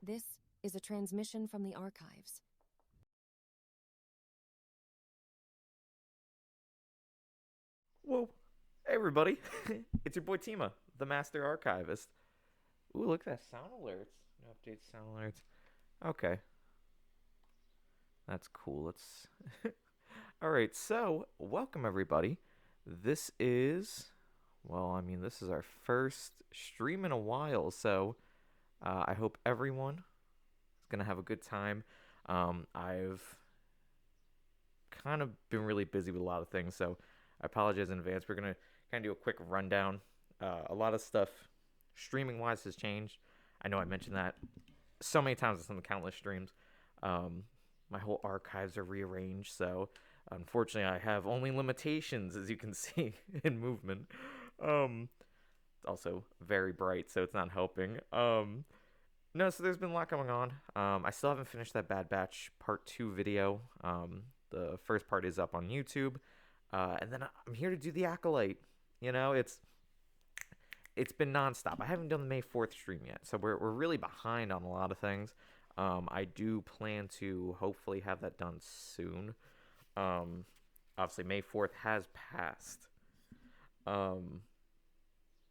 This is a transmission from the archives. Whoa. Hey, everybody. It's your boy Tima, the Master Archivist. Ooh, look at that sound alerts. No updates, sound alerts. Okay. That's cool. Let's. Alright, so, welcome, everybody. This is. Well, I mean, this is our first stream in a while, so I hope everyone is going to have a good time. I've kind of been really busy with a lot of things, so I apologize in advance. We're gonna kind of do a quick rundown. A lot of stuff streaming wise has changed. I know I mentioned that so many times in the countless streams. Um, my whole archives are rearranged, so unfortunately, I have only limitations, as you can see, in movement. It's also very bright, so it's not helping. No, so there's been a lot going on. I still haven't finished that Bad Batch Part 2 video. The first part is up on YouTube. And then I'm here to do the Acolyte. You know, it's been nonstop. I haven't done the May 4th stream yet, so we're really behind on a lot of things. I do plan to hopefully have that done soon. Um, Obviously, May 4th has passed. Um,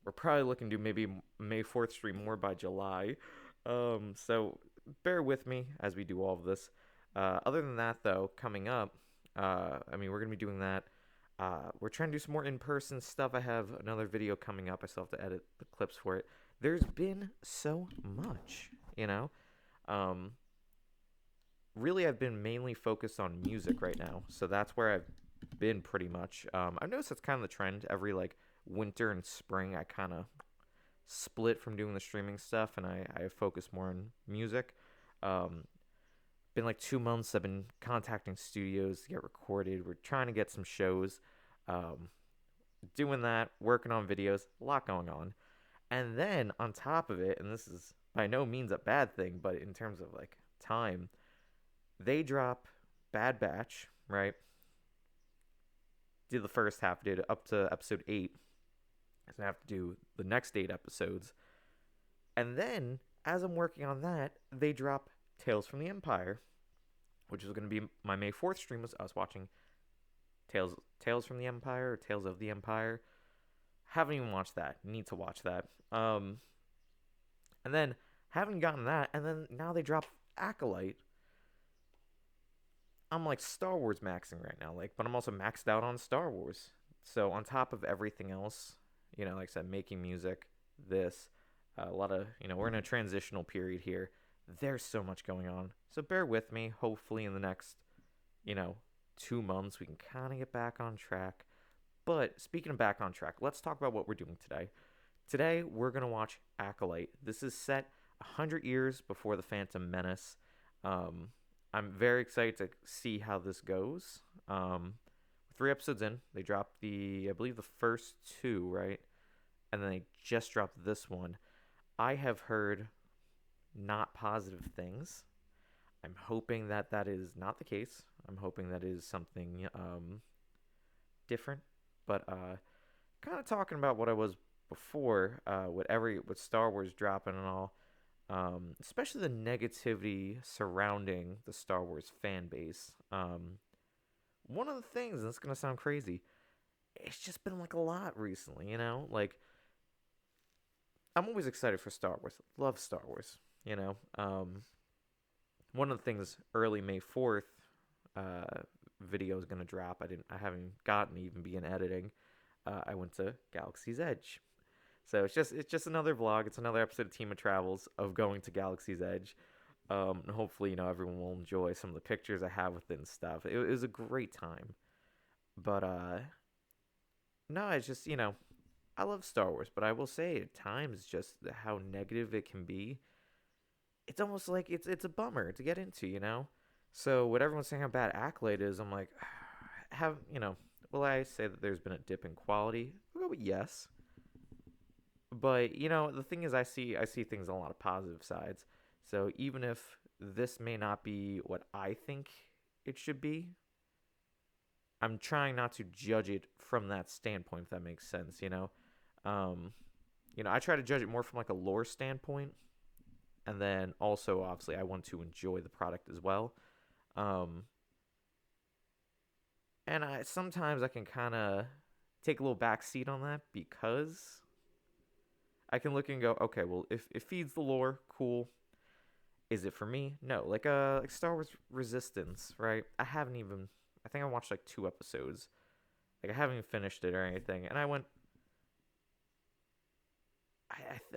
we're probably looking to do maybe May 4th stream more by July. So bear with me as we do all of this. Other than that, though, coming up, I mean, we're going to be doing that. We're trying to do some more in-person stuff. I have another video coming up. I still have to edit the clips for it. There's been so much, you know? Um, really, I've been mainly focused on music right now. So that's where I've been pretty much. I've noticed that's kind of the trend. Every, like, winter and spring, I kind of split from doing the streaming stuff, and I focus more on music. Um, Been like 2 months. I've been contacting studios to get recorded. We're trying to get some shows. Um, Doing that, working on videos, a lot going on. And then on top of it, and this is by no means a bad thing, but in terms of like time, they drop Bad Batch, right? Did the first half, did up to episode 8. I have to do the next 8 episodes. And then, as I'm working on that, they drop Tales from the Empire, which is going to be my May 4th stream. I was watching Tales from the Empire or Tales of the Empire. Haven't even watched that. Need to watch that. And then haven't gotten that, and then now they drop Acolyte. I'm like Star Wars maxing right now, like, but I'm also maxed out on Star Wars. So on top of everything else, like I said, making music, this, a lot of, we're in a transitional period here. There's so much going on. So bear with me. Hopefully in the next, you know, 2 months, we can kind of get back on track. But speaking of back on track, let's talk about what we're doing today. Today, we're going to watch Acolyte. This is set 100 years before The Phantom Menace. Um, I'm very excited to see how this goes. 3 episodes in, they dropped I believe the first two, right? And then they just dropped this one. I have heard not positive things. I'm hoping that that is not the case. I'm hoping that is something different. But kind of talking about what I was before, with Star Wars dropping and all, especially the negativity surrounding the Star Wars fan base. One of the things, and it's gonna sound crazy, it's just been like a lot recently. Like I'm always excited for Star Wars. Love Star Wars. One of the things early May 4th video is gonna drop. I haven't gotten to even begin editing. I went to Galaxy's Edge. So it's just another vlog. It's another episode of Team of Travels of going to Galaxy's Edge. And hopefully, everyone will enjoy some of the pictures I have with it and stuff. It was a great time. But no, it's just, I love Star Wars, but I will say at times just how negative it can be. It's almost like it's a bummer to get into. So what everyone's saying how bad Acolyte is, I'm like, will I say that there's been a dip in quality? I'll go with yes. But the thing is, I see things on a lot of positive sides. So even if this may not be what I think it should be, I'm trying not to judge it from that standpoint, if that makes sense. I try to judge it more from like a lore standpoint. and then also obviously I want to enjoy the product as well. Um, and I sometimes I can kind of take a little back seat on that because I can look and go, okay, well if it feeds the lore, cool. Is it for me? No. Like Star Wars Resistance, right? I think I watched like 2 episodes. Like I haven't even finished it or anything. And I went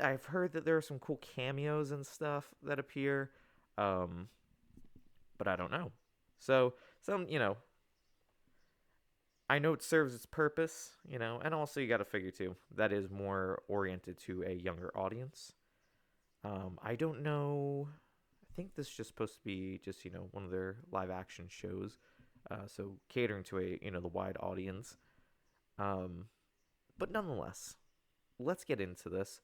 I've heard that there are some cool cameos and stuff that appear. Um but I don't know. So I know it serves its purpose, and also you got to figure too that is more oriented to a younger audience. I don't know. I think this is just supposed to be just one of their live action shows, so catering to the wide audience. Um, but nonetheless, let's get into this.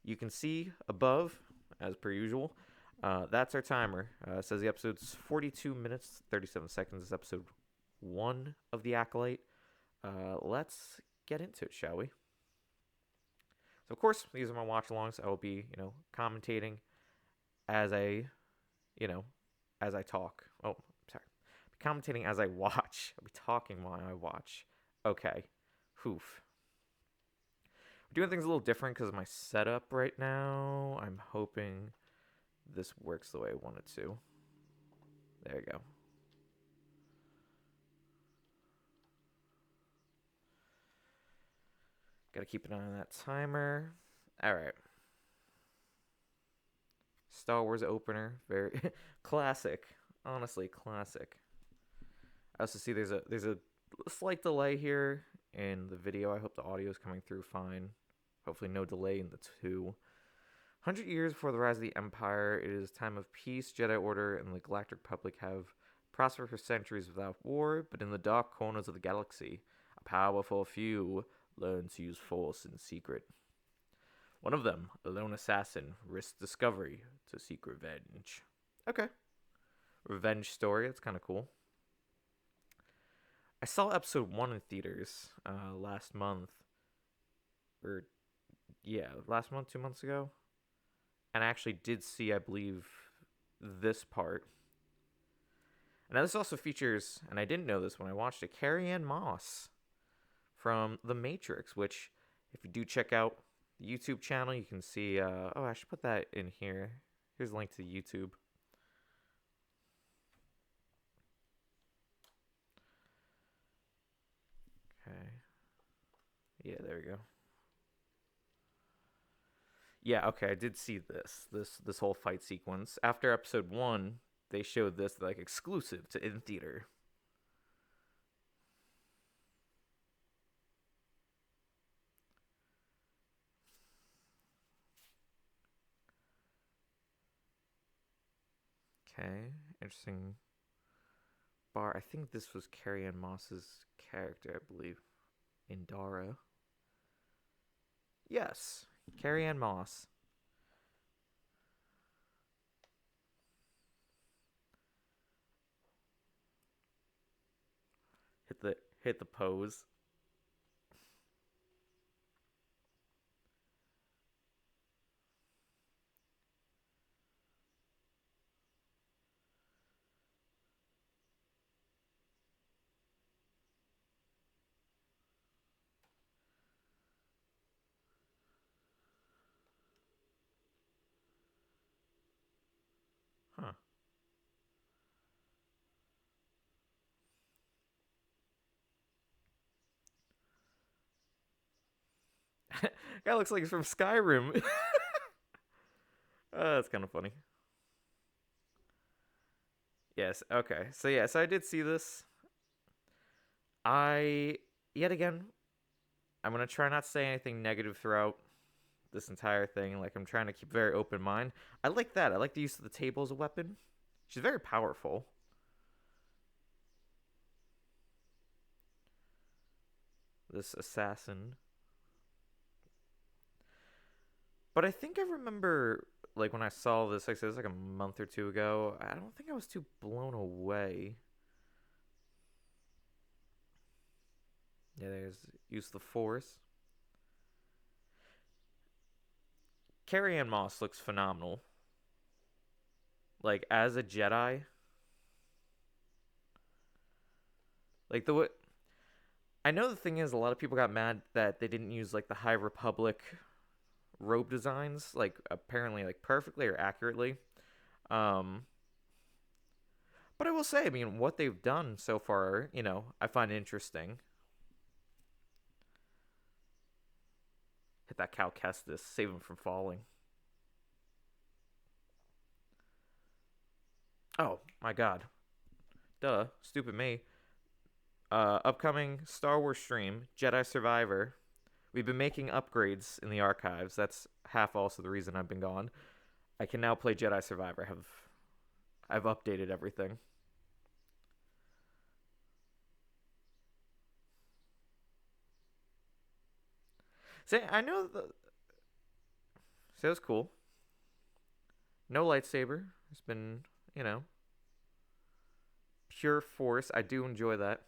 You can see above, as per usual, that's our timer. It says the episode's 42 minutes 37 seconds. It's episode 1 of the Acolyte. Let's get into it, shall we? So of course, these are my watch alongs. I will be, commentating as you know, as I talk. Oh, sorry. Commentating as I watch. I'll be talking while I watch. Okay. Hoof. We're doing things a little different because of my setup right now. I'm hoping this works the way I want it to. There you go. Gotta keep an eye on that timer. Alright. Star Wars opener. Very classic. Honestly, classic. I also see there's a slight delay here in the video. I hope the audio is coming through fine. Hopefully no delay in the 100 years before the rise of the Empire, it is time of peace. Jedi Order and the Galactic Republic have prospered for centuries without war, but in the dark corners of the galaxy, a powerful few learn to use Force in secret. One of them, a lone assassin, risks discovery to seek revenge. Okay. Revenge story, that's kind of cool. I saw episode 1 in theaters last month. Or, yeah, last month, 2 months ago. And I actually did see, I believe, this part. And now this also features, and I didn't know this when I watched it, Carrie-Anne Moss from The Matrix, which, if you do check out the YouTube channel, you can see, I should put that in here. Here's a link to YouTube. Okay. Yeah, there we go. Yeah, okay, I did see this whole fight sequence. After episode 1, they showed this like exclusive to in theater. Okay, interesting bar. I think this was Carrie-Anne Moss's character, I believe, in Dara. Yes, Carrie-Anne Moss. Hit the pose. Huh. Guy looks like he's from Skyrim. That's kind of funny. Yes, okay. So yeah, so I did see this. Yet again, I'm gonna try not to say anything negative throughout this entire thing. Like, I'm trying to keep very open mind. I like that. I like the use of the table as a weapon. She's very powerful. This assassin. But I think I remember, like, when I saw this, like I said, it was like a month or two ago. I don't think I was too blown away. Yeah, there's use the force. Carrie-Anne Moss looks phenomenal. like as a Jedi, like the I know the thing is a lot of people got mad that they didn't use like the High Republic robe designs like apparently like perfectly or accurately. Um but I will say, I mean, what they've done so far, I find interesting. Hit that Cal Kestis, save him from falling. Oh my god. Duh, stupid me. Upcoming Star Wars stream, Jedi Survivor. We've been making upgrades in the archives. That's half also the reason I've been gone. I can now play Jedi Survivor. I've updated everything. Say, I know the. So it's cool. No lightsaber. It's been, you know, pure force. I do enjoy that.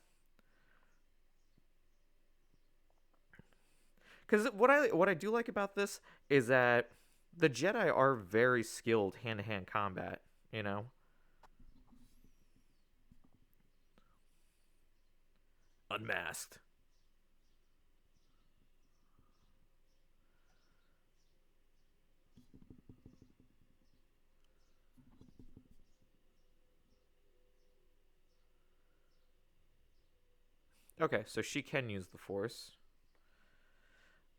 Because what I do like about this is that the Jedi are very skilled hand to hand combat. You know. Unmasked. Okay, so she can use the Force.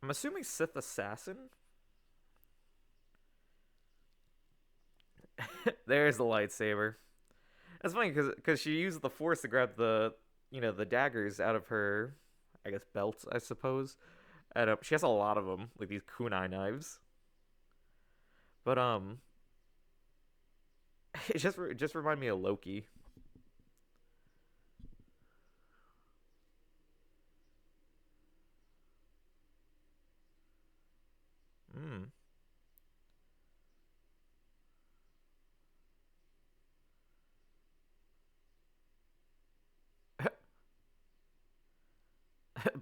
I'm assuming Sith Assassin. There's the lightsaber. That's funny because she used the Force to grab the daggers out of her, I guess, belts, I suppose. And she has a lot of them, like these kunai knives. But it just reminded me of Loki. Mm.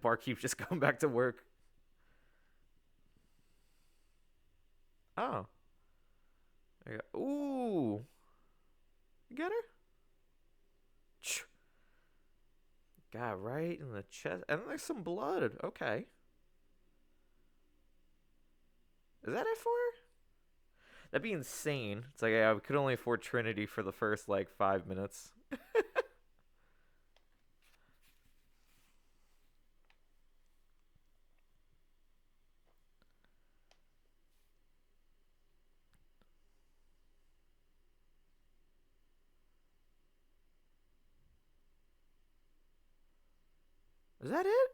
Barkeep just going back to work. Oh, ooh, you get her? Got right in the chest, and there's some blood. Okay, is that it for her? That'd be insane. It's like I could only afford Trinity for the first like 5 minutes. Is that it?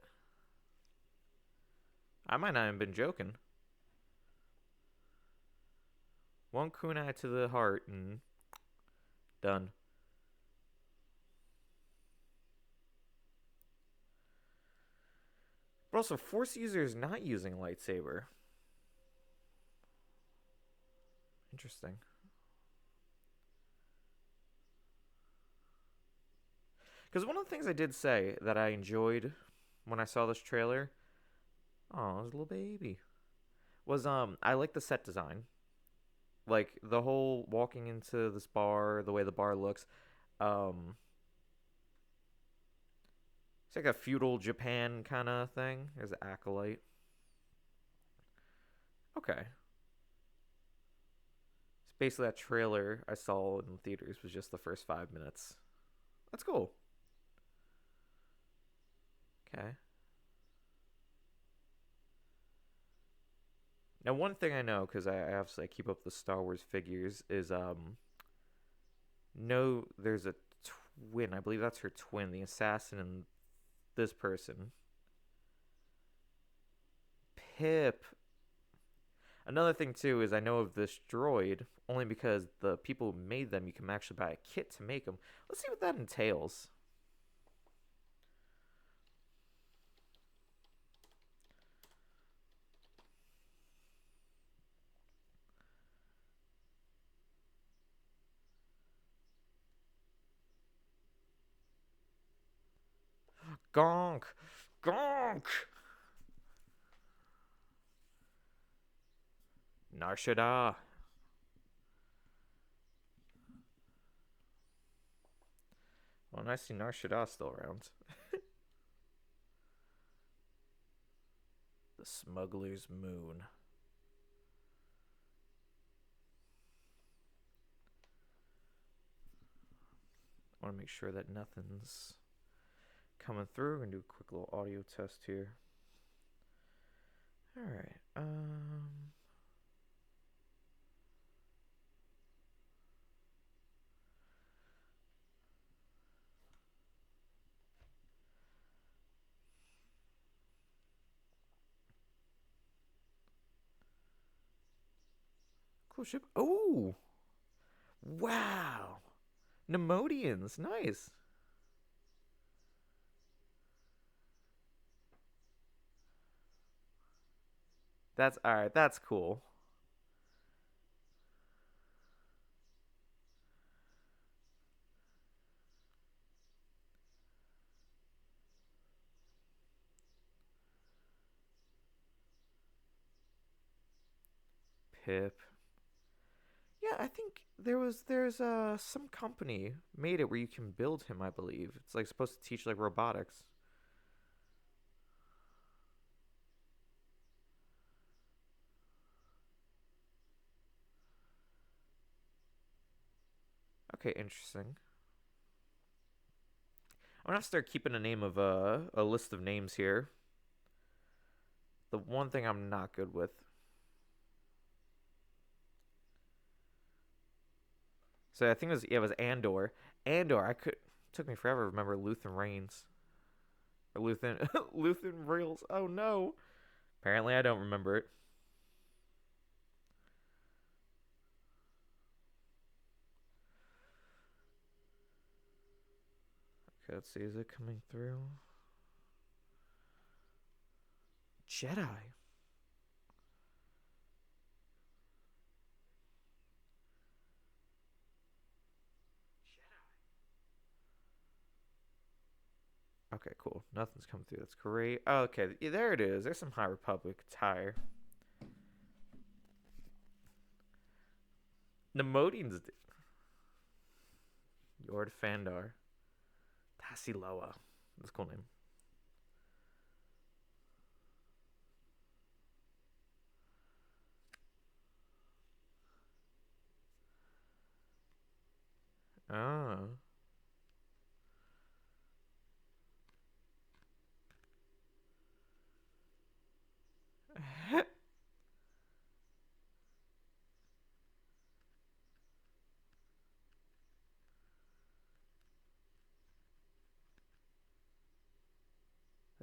I might not have been joking. One kunai to the heart and done. But also, Force users not using lightsaber. Interesting. Because one of the things I did say that I enjoyed when I saw this trailer, oh, it was a little baby, was I like the set design, like the whole walking into this bar, the way the bar looks. Um, it's like a feudal Japan kind of thing. There's an acolyte. Okay, it's basically that trailer I saw in the theaters was just the first 5 minutes. That's cool. Okay. Now, one thing I know because I obviously keep up the Star Wars figures is no, there's a twin. I believe that's her twin, the assassin, and this person, Pip. Another thing too is I know of this droid only because the people who made them, you can actually buy a kit to make them. Let's see what that entails. Gonk, gonk. Narshada. Well, I see Nar Shaddaa still around. The Smuggler's Moon. I want to make sure that nothing's coming through. We're gonna do a quick little audio test here. All right. Cool ship. Oh, wow. Nemodians. Nice. That's all right. That's cool. Pip. Yeah, I think there's some company made it where you can build him, I believe. It's like supposed to teach like robotics. Okay, interesting. I'm gonna start keeping a name of a list of names here. The one thing I'm not good with. So I think it was Andor. Andor. I could took me forever to remember Luthen Reigns or Luthen Luthen Rails. Oh no. Apparently I don't remember it. Okay, let's see. Is it coming through? Jedi. Okay, cool. Nothing's coming through. That's great. Okay, yeah, there it is. There's some High Republic attire. Nemodians. Yord Fandar. Tassiloa. That's a cool name. Oh.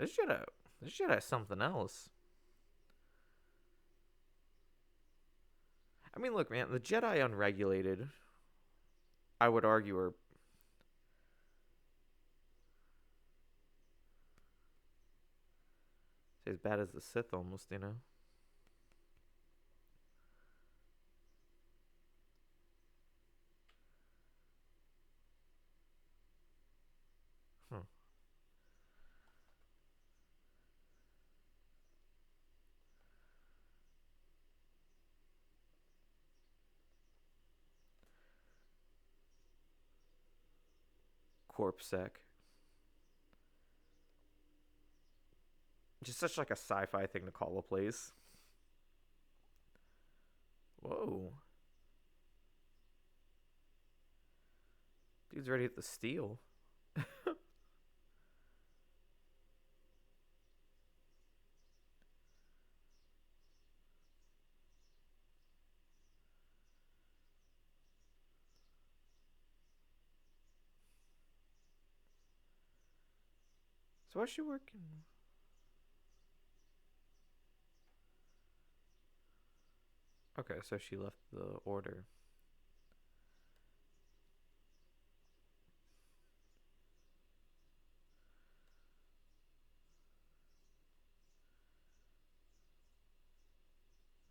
this Jedi. This Jedi's something else. I mean, look, man. The Jedi unregulated, I would argue, are as bad as the Sith, almost. You know. Huh. Corp sec. Just such like a sci-fi thing to call a place. Whoa. Dude's ready at the steel. So why's she working? Okay, so she left the order.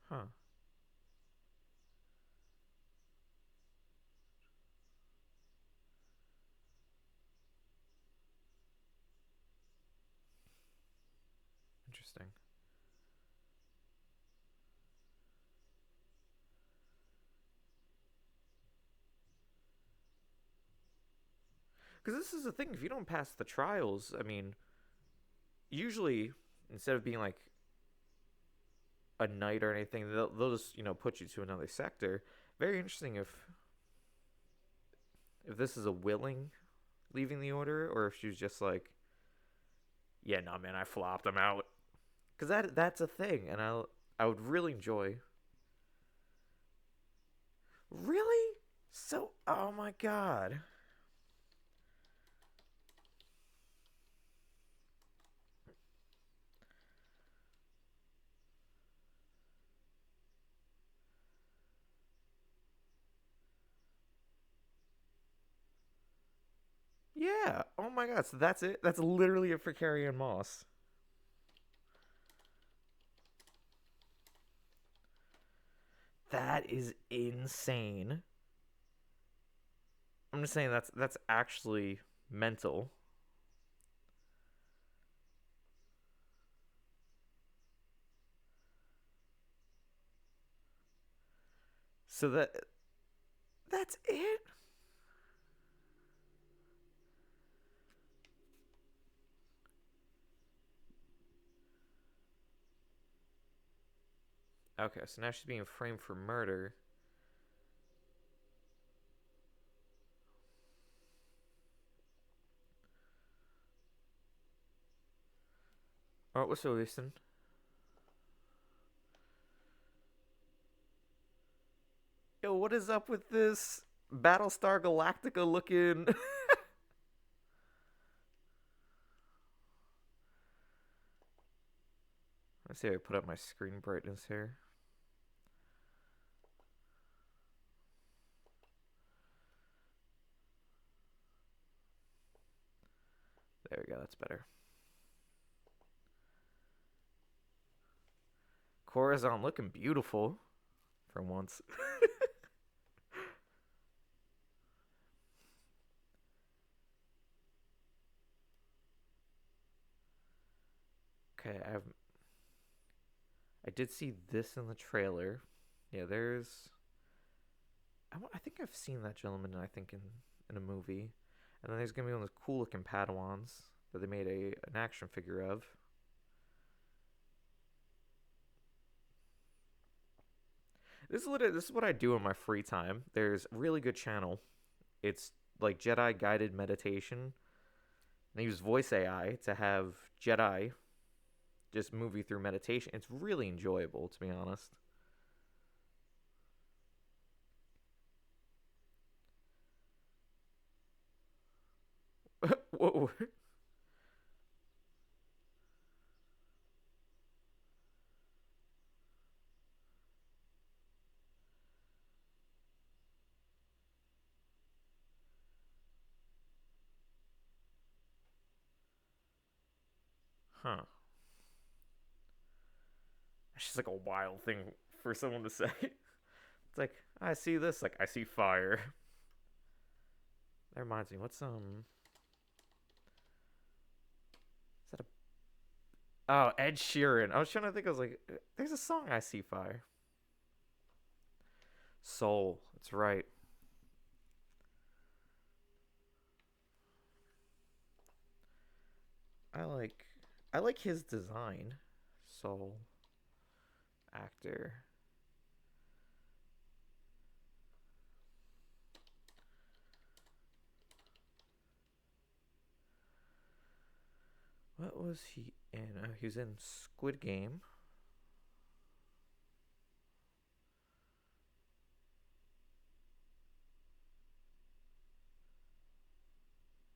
Huh. Interesting. Because this is the thing. If you don't pass the trials, I mean, usually instead of being like a knight or anything, they'll just put you to another sector. Very interesting if this is a willing leaving the order, or if she was just like, yeah, no, man, I flopped. I'm out. Because that's a thing, and I would really enjoy. Really? So, oh my god. Yeah. Oh my god. So that's it. That's literally it for Carrie Ann Moss. That is insane. I'm just saying that's actually mental. So that's it. Okay, so now she's being framed for murder. All right, what's the listen? Yo, what is up with this Battlestar Galactica looking? Let's see how I put up my screen brightness here. There we go, that's better. Corazon looking beautiful for once. Okay, I did see this in the trailer. Yeah, there's I think I've seen that gentleman. I think in a movie, and then there's gonna be one of those cool looking Padawans that they made an action figure of. This is what I do in my free time. There's a really good channel. It's like Jedi guided meditation. And they use voice AI to have Jedi just move you through meditation. It's really enjoyable, to be honest. Whoa. Huh. It's just like a wild thing for someone to say. It's like, I see this, like I see fire. That reminds me, what's is that a Oh, Ed Sheeran. I was trying to think, I was like, there's a song I see fire. Soul. That's right. I like I like his design. Soul actor. What was he in? Oh, he was in Squid Game.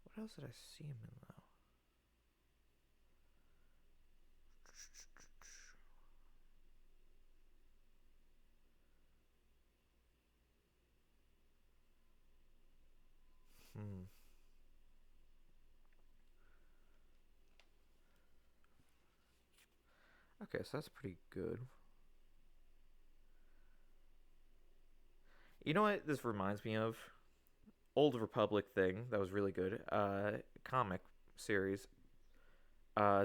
What else did I see him in though? Hmm. Okay, so that's pretty good. You know what this reminds me of? Old Republic thing that was really good. Comic series.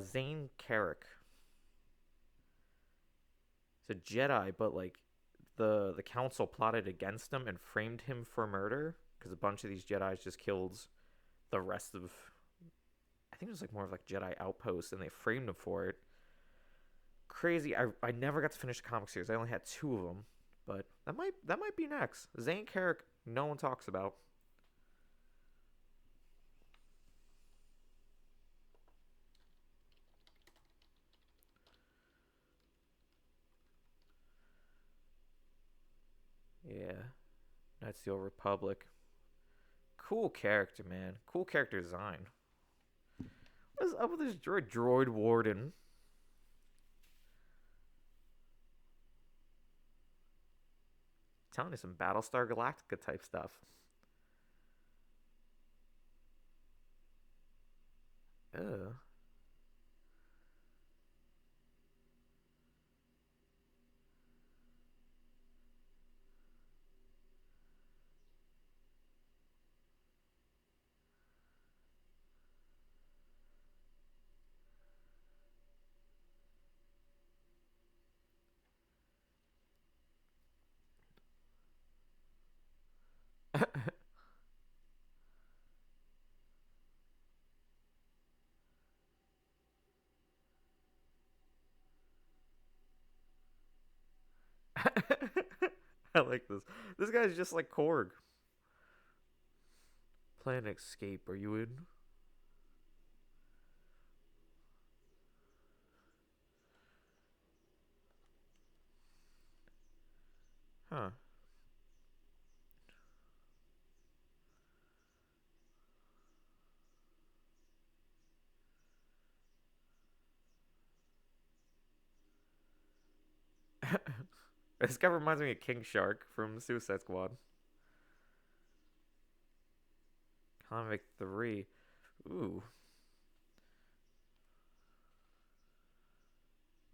Zane Carrick. He's a Jedi, but like the council plotted against him and framed him for murder because a bunch of these Jedi's just killed the rest of. I think it was like more of like Jedi Outpost, and they framed him for it. Crazy. I never got to finish the comic series. I only had two of them, but that might be next. Zane Carrick, no one talks about. Yeah, Knights of the Old Republic. Cool character, man. Cool character design. What's up with this droid? Droid Warden. Telling you some Battlestar Galactica type stuff. Ugh. I like this. This guy's just like Korg. Plan escape. Are you in? Huh. This guy reminds me of King Shark from Suicide Squad. Comic 3. Ooh.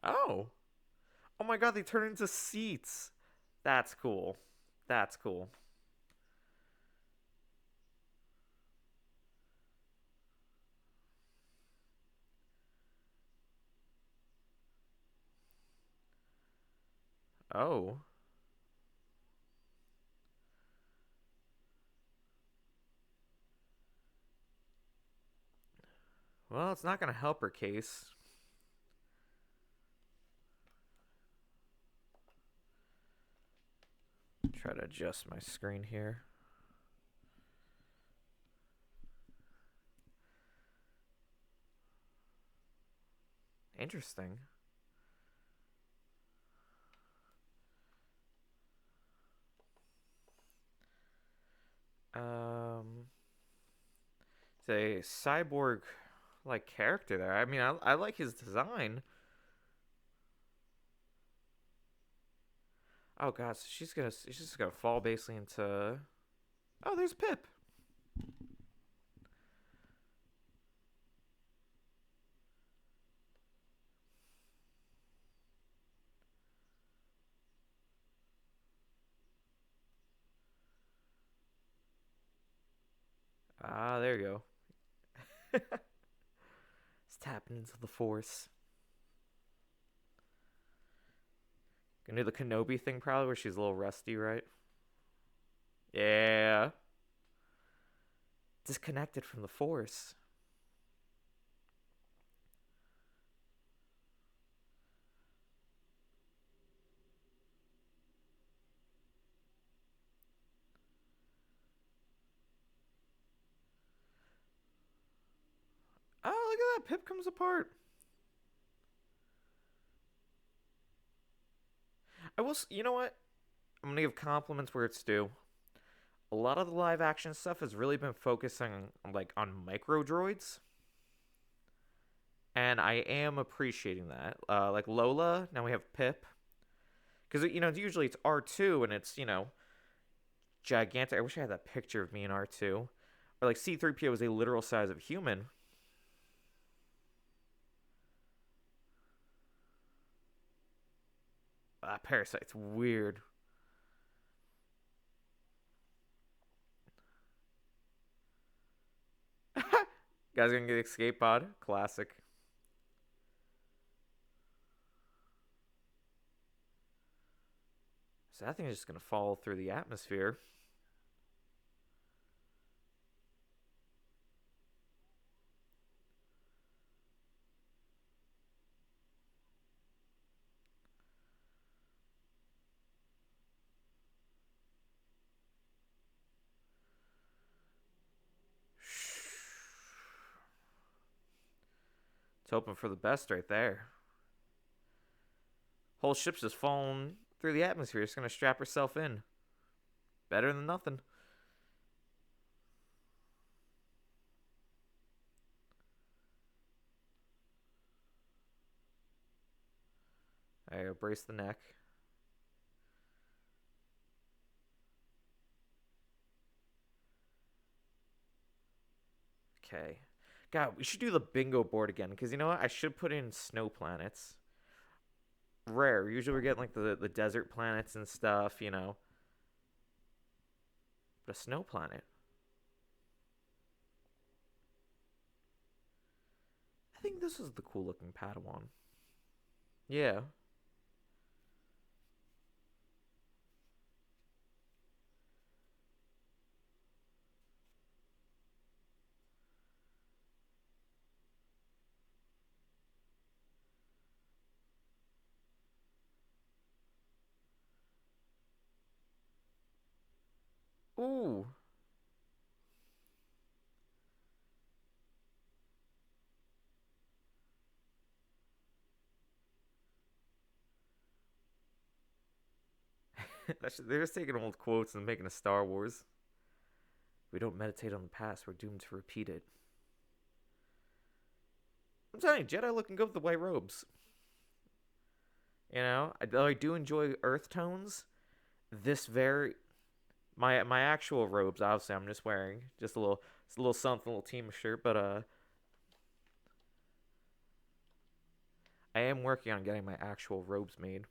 Oh. Oh my god, they turn into seats. That's cool. That's cool. Oh. Well, it's not gonna help her case. Try to adjust my screen here. Interesting. Um, it's a cyborg like character there. I mean, I like his design. Oh god, so she's just gonna fall basically into. Oh, there's Pip. Ah, there you go. It's tapping into the Force. Gonna do the Kenobi thing probably, where she's a little rusty, right? Yeah. Disconnected from the Force. Oh, look at that! Pip comes apart. I will. You know what? I'm gonna give compliments where it's due. A lot of the live action stuff has really been focusing like on micro droids, and I am appreciating that. Like Lola, now we have Pip, because usually it's R2 and it's gigantic. I wish I had that picture of me in R2, or like C3PO is a literal size of human. Parasite's weird. Guys gonna get escape pod, classic. So that thing is just gonna fall through the atmosphere. It's hoping for the best right there. Whole ship's just falling through the atmosphere. It's gonna strap herself in. Better than nothing. There you go. Brace the neck. Okay. God, we should do the bingo board again, because you know what? I should put in snow planets. Rare. Usually we're getting like the desert planets and stuff, you know. But a snow planet. I think this is the cool looking Padawan. Yeah. Ooh. They're just taking old quotes and making a Star Wars. We don't meditate on the past, we're doomed to repeat it. I'm telling you, Jedi looking good with the white robes. You know, I do enjoy earth tones. This very my actual robes, obviously, I'm just wearing just a little something, a little team shirt, but I am working on getting my actual robes made.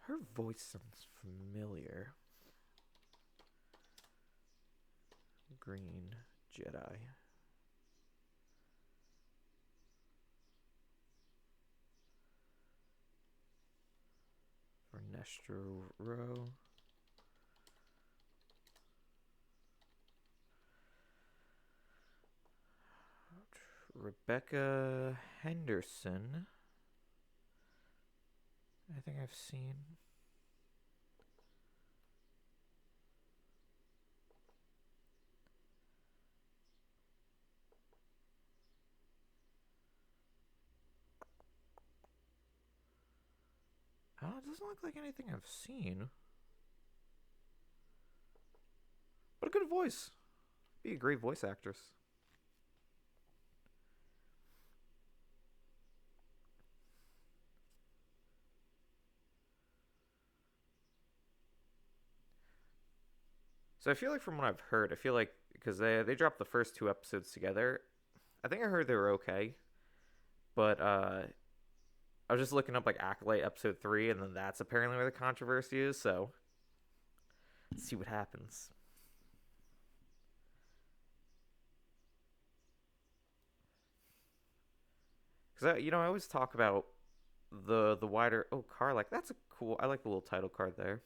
Her voice sounds familiar. Green Jedi. Ernesto Rowe. Rebecca Henderson. I think I've seen. Oh, it doesn't look like anything I've seen. But a good voice. Be a great voice actress. So I feel like from what I've heard, I feel like because they dropped the first two episodes together, I think I heard they were okay. But I was just looking up like Acolyte episode 3, and then that's apparently where the controversy is. So let's see what happens. Because I always talk about the wider car, like that's a cool. I like the little title card there.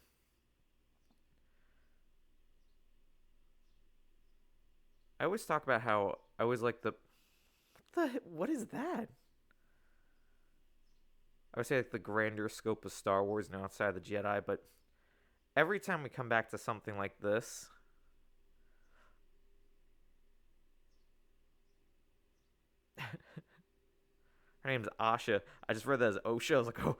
I always talk about how I always like what is that? I would say like the grander scope of Star Wars and outside the Jedi, but every time we come back to something like this, her name's Asha. I just read that as Osha. I was like, oh,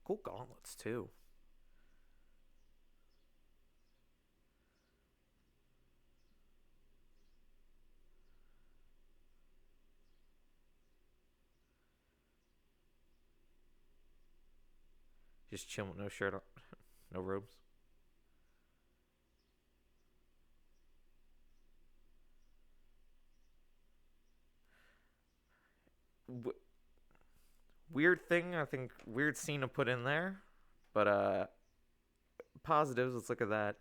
cool gauntlets too. Just chilling with no shirt on, no robes. W- Weird thing, I think, weird scene to put in there. But positives, let's look at that.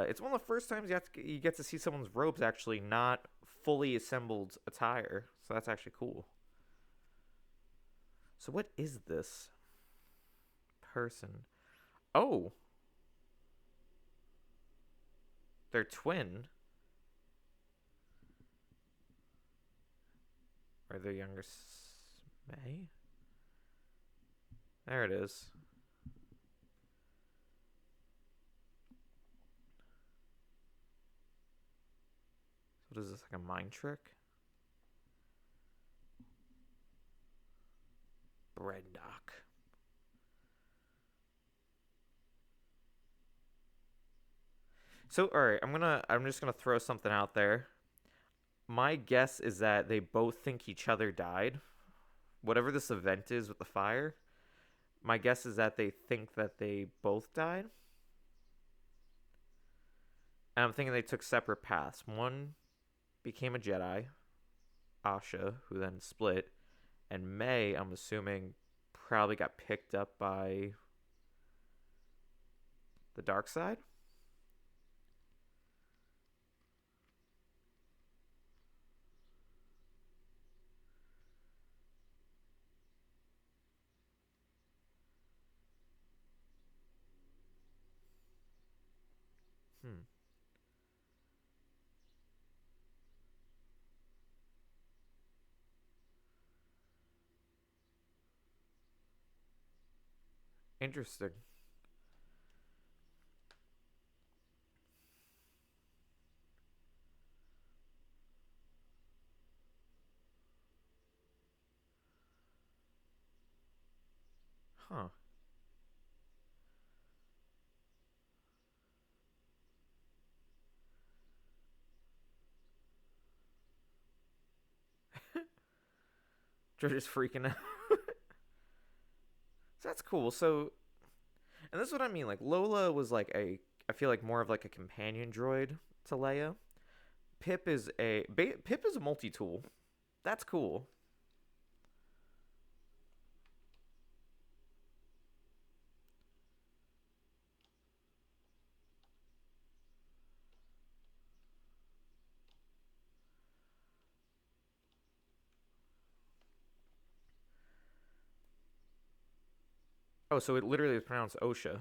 It's one of the first times you get to see someone's robes actually not fully assembled attire. So that's actually cool. So what is this person? Oh, they're twin. Or their younger May? There it is. So what is this, like a mind trick? Brendock. So alright, I'm just gonna throw something out there. My guess is that they both think each other died. Whatever this event is with the fire, my guess is that they think that they both died. And I'm thinking they took separate paths. One became a Jedi, Asha, who then split, and May, I'm assuming, probably got picked up by the dark side. Hmm. Interesting. Huh. George is freaking out. So that's cool. So, and this is what I mean. Like Lola was like I feel like more of like a companion droid to Leia. Pip is a multi tool. That's cool. Oh, so it literally is pronounced Osha.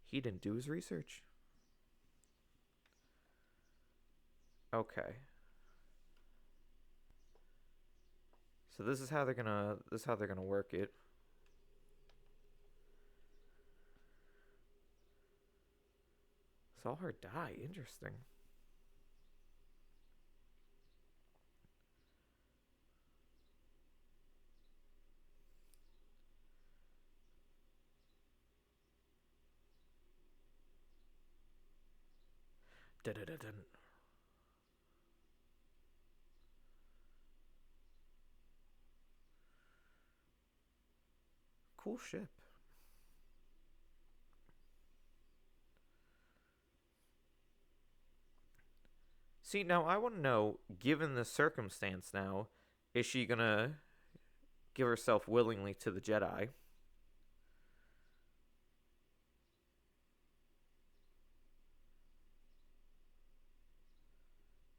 He didn't do his research. Okay. So this is how they're gonna work it. Saw her die. Interesting. Dun-dun-dun-dun. Cool ship. See, now I want to know, given the circumstance now, is she gonna give herself willingly to the Jedi?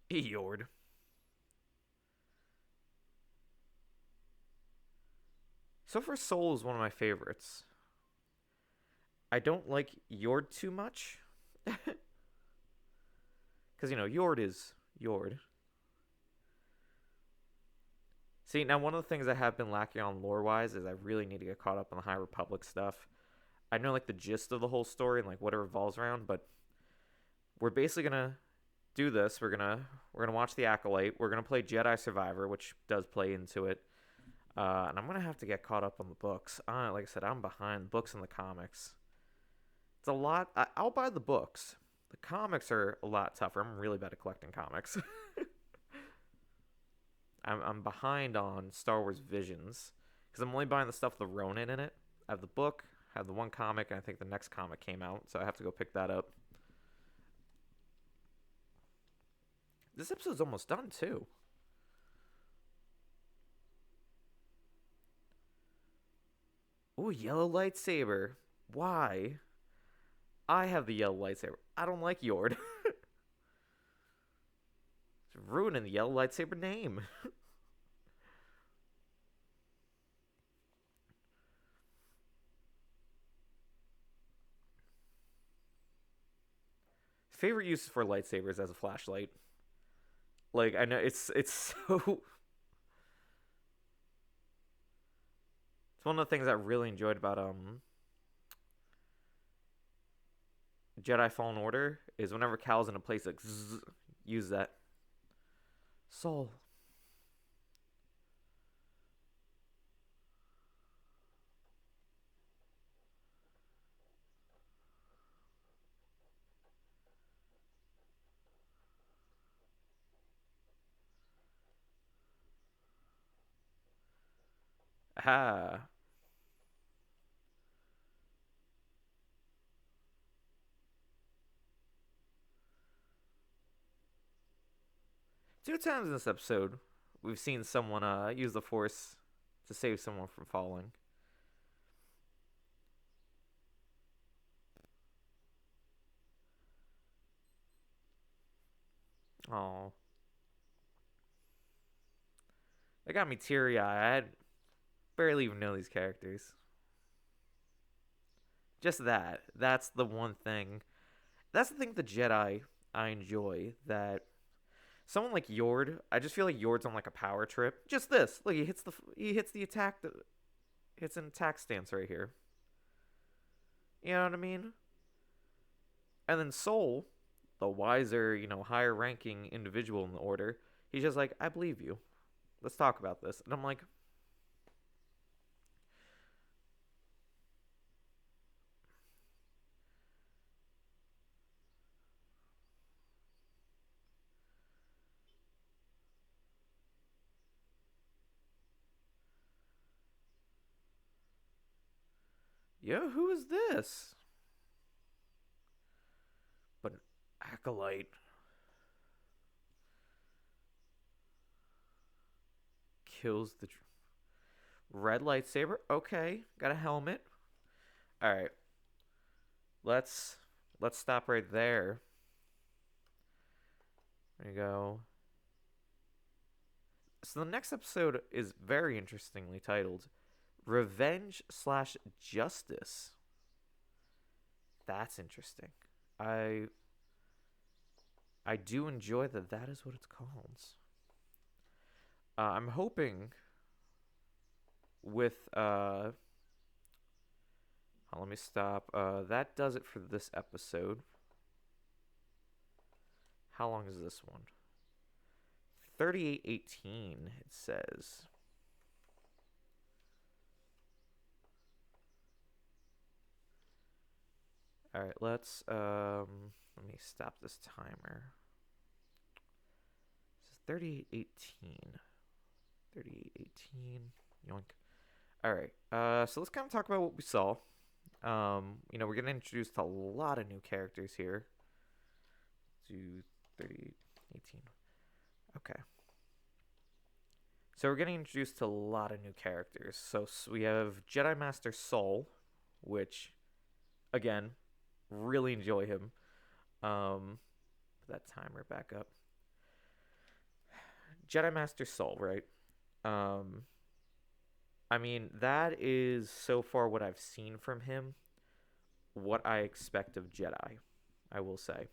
Eeyord. So far, Soul is one of my favorites. I don't like Yord too much. Because, Yord is Yord. See, now one of the things I have been lacking on lore wise is I really need to get caught up on the High Republic stuff. I know, like, the gist of the whole story and, like, what it revolves around, but we're basically gonna do this. We're gonna watch the Acolyte. We're gonna play Jedi Survivor, which does play into it. And I'm gonna have to get caught up on the books. Like I said, I'm behind books and the comics. It's a lot. I'll buy the books. The comics are a lot tougher. I'm really bad at collecting comics. I'm behind on Star Wars Visions because I'm only buying the stuff with the Ronin in it. I have the book, I have the one comic, and I think the next comic came out, so I have to go pick that up. This episode's almost done too. Ooh, yellow lightsaber. Why? I have the yellow lightsaber. I don't like Yord. It's ruining the yellow lightsaber name. Favorite uses for lightsabers as a flashlight. Like I know it's so it's one of the things I really enjoyed about Jedi Fallen Order is whenever Cal's in a place like zzz, use that. Soul. Ah. Two times in this episode, we've seen someone use the Force to save someone from falling. Oh, that got me teary eyed. I barely even know these characters. Just that. That's the one thing. That's the thing with the Jedi I enjoy. That someone like Yord, I just feel like Yord's on like a power trip. Just this. Look, he hits the attack. Hits an attack stance right here. You know what I mean? And then Soul, the wiser, higher ranking individual in the order, he's just like, I believe you. Let's talk about this. And I'm like, yo, who is this? But Acolyte kills the red lightsaber. Okay, got a helmet. All right, let's let's stop right there. There you go. So the next episode is very interestingly titled "Revenge slash Justice." That's interesting. I I do enjoy that. That is what it's called. I'm hoping with let me stop. That does it for this episode. How long is this one? 38:18 it says. All right, let me stop this timer. This is 38:18. 38:18. Yoink. All right. So let's kind of talk about what we saw. We're getting introduced to a lot of new characters here. To 38:18. Okay. So we're getting introduced to a lot of new characters. So we have Jedi Master Soul, which, again, really enjoy him. Put that timer back up. Jedi Master Soul, right? I mean, that is so far what I've seen from him, what I expect of Jedi, I will say.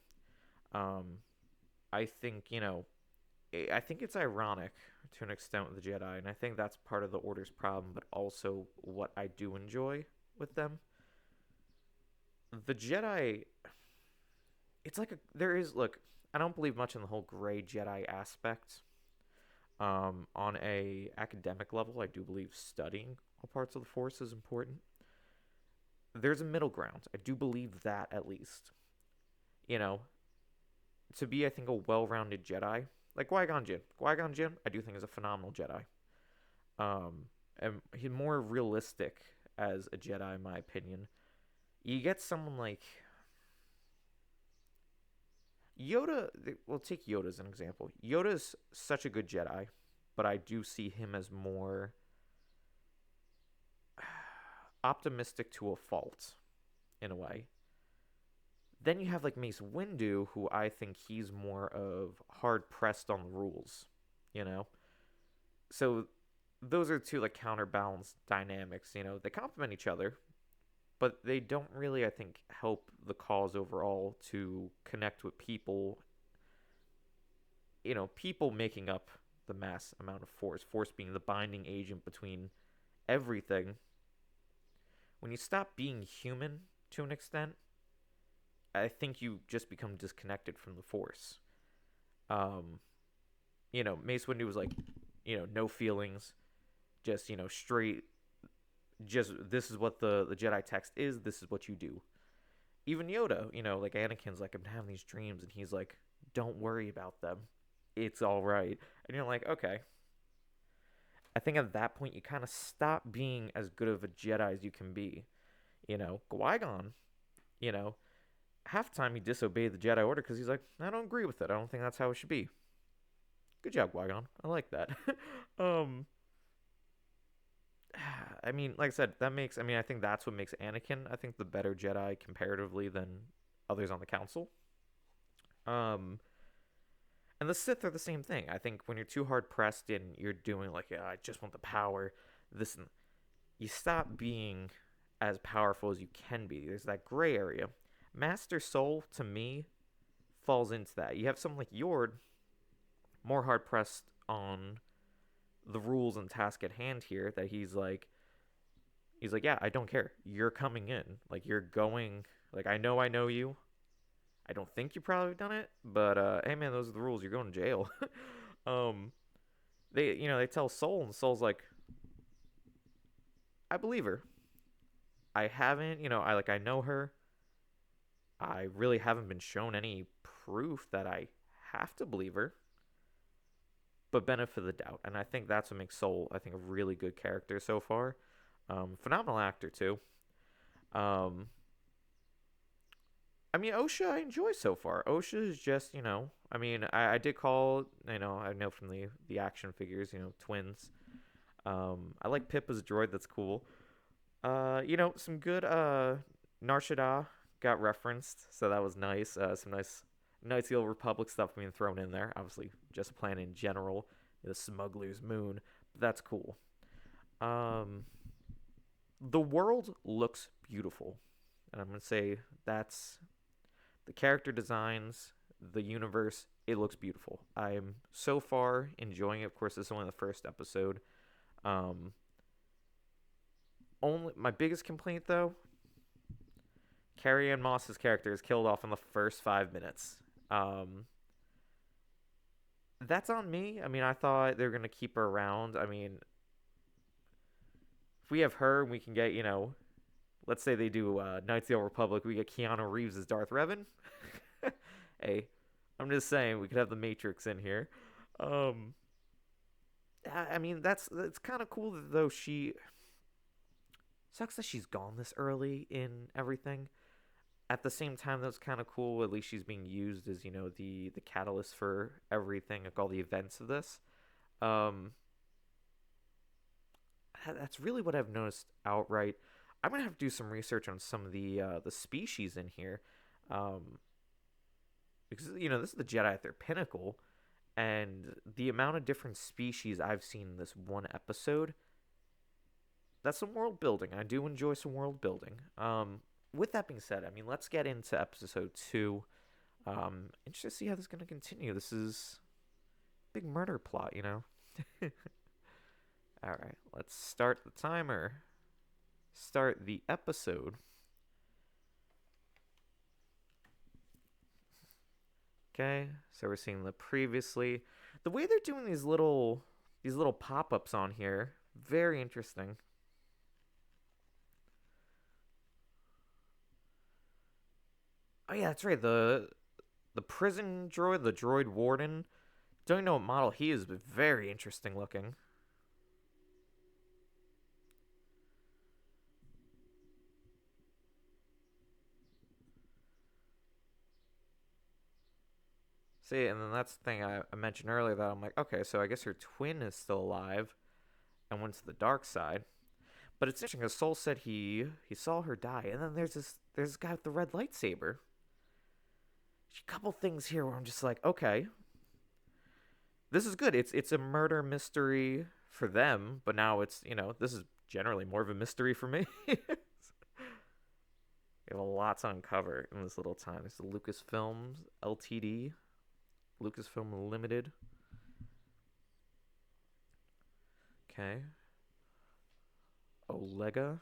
I think, I think it's ironic to an extent with the Jedi, and I think that's part of the Order's problem, but also what I do enjoy with them. The Jedi, it's like look, I don't believe much in the whole gray Jedi aspect. On a academic level, I do believe studying all parts of the Force is important. There's a middle ground. I do believe that at least. You know, to be, I think, a well-rounded Jedi, like Qui-Gon Jinn. Qui-Gon Jinn, I do think is a phenomenal Jedi. And he's more realistic as a Jedi, in my opinion. You get someone like Yoda. We'll take Yoda as an example. Yoda's such a good Jedi, but I do see him as more optimistic to a fault, in a way. Then you have like Mace Windu, who I think he's more of hard pressed on the rules, you know? So those are two like counterbalance dynamics, they complement each other, but they don't really, I think, help the cause overall to connect with people, people making up the mass amount of force being the binding agent between everything. When you stop being human to an extent, I think you just become disconnected from the force. Um, Mace Windu was like, no feelings, just, straight, just this is what the Jedi text is, this is what you do. Even Yoda, like Anakin's like, I'm having these dreams, and he's like, don't worry about them. It's all right. And you're like, okay. I think at that point, you kind of stop being as good of a Jedi as you can be. Qui-Gon, you know, half the time he disobeyed the Jedi Order because he's like, I don't agree with it. I don't think that's how it should be. Good job, Qui-Gon. I like that. um, I mean, like I said, I think that's what makes Anakin, I think, the better Jedi comparatively than others on the Council. Um, and the Sith are the same thing. I think when you're too hard pressed and you're doing like, yeah, I just want the power, you stop being as powerful as you can be. There's that gray area. Master Soul, to me, falls into that. You have someone like Yord, more hard pressed on the rules and task at hand here, that he's like, yeah, I don't care. You're coming in. Like, you're going. Like, I know you. I don't think you probably done it, but hey man, those are the rules. You're going to jail. um, they tell Soul, and Soul's like, I believe her. I haven't, I know her. I really haven't been shown any proof that I have to believe her, but benefit of the doubt. And I think that's what makes Soul, I think, a really good character so far. Phenomenal actor too. Um, I mean, Osha I enjoy so far. Osha is just, I did call, I know from the action figures, twins. I like Pip as a droid. That's cool. Some good Nar Shaddaa got referenced, so that was nice. Some nice the Old Republic stuff being thrown in there. Obviously, just playing in general, the Smuggler's Moon, but that's cool. The world looks beautiful, and I'm gonna say that's the character designs, the universe. It looks beautiful. I'm so far enjoying it. Of course, this is only the first episode. Um, Only my biggest complaint though, Carrie Ann Moss's character is killed off in the first 5 minutes. That's on me. I mean, I thought they were gonna keep her around. I mean, if we have her and we can get, let's say they do Knights of the Old Republic, we get Keanu Reeves as Darth Revan. Hey, I'm just saying we could have the Matrix in here. Um, I mean, that's kind of cool though. She sucks that she's gone this early in everything. At the same time, that's kind of cool. At least she's being used as, the catalyst for everything, like all the events of this. Um, that's really what I've noticed outright. I'm gonna have to do some research on some of the species in here, because this is the Jedi at their pinnacle, and the amount of different species I've seen in this one episode. That's some world building. I do enjoy some world building. With that being said, I mean, let's get into episode 2. Interested to see how this is going to continue. This is a big murder plot, All right, let's start the timer. Start the episode. Okay, so we're seeing the previously. The way they're doing these little pop-ups on here, very interesting. Oh yeah, that's right. The prison droid, the droid warden. Don't know what model he is, but very interesting looking. See, and then that's the thing I mentioned earlier that I'm like, okay, so I guess her twin is still alive and went to the dark side. But it's interesting because Soul said he saw her die, and then there's this guy with the red lightsaber. There's a couple things here where I'm just like, okay, this is good. It's a murder mystery for them, but now it's this is generally more of a mystery for me. We have a lot to uncover in this little time. It's the Lucasfilms Ltd, Lucasfilm Limited. Okay, Olega,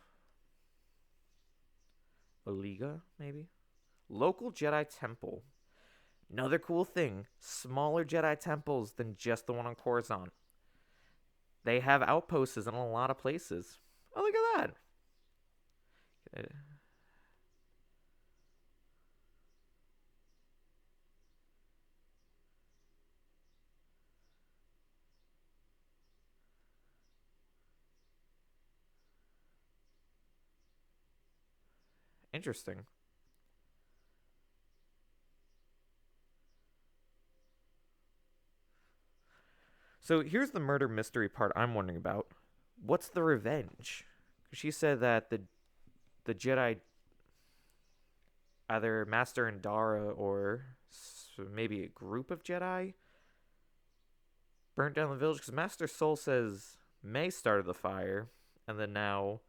Oliga, maybe. Local Jedi Temple. Another cool thing: smaller Jedi temples than just the one on Coruscant. They have outposts in a lot of places. Oh, look at that. Interesting. So here's the murder mystery part I'm wondering about. What's the revenge? She said that the Jedi, either Master and Dara or maybe a group of Jedi, burnt down the village. Because Master Soul says May started the fire, and then now,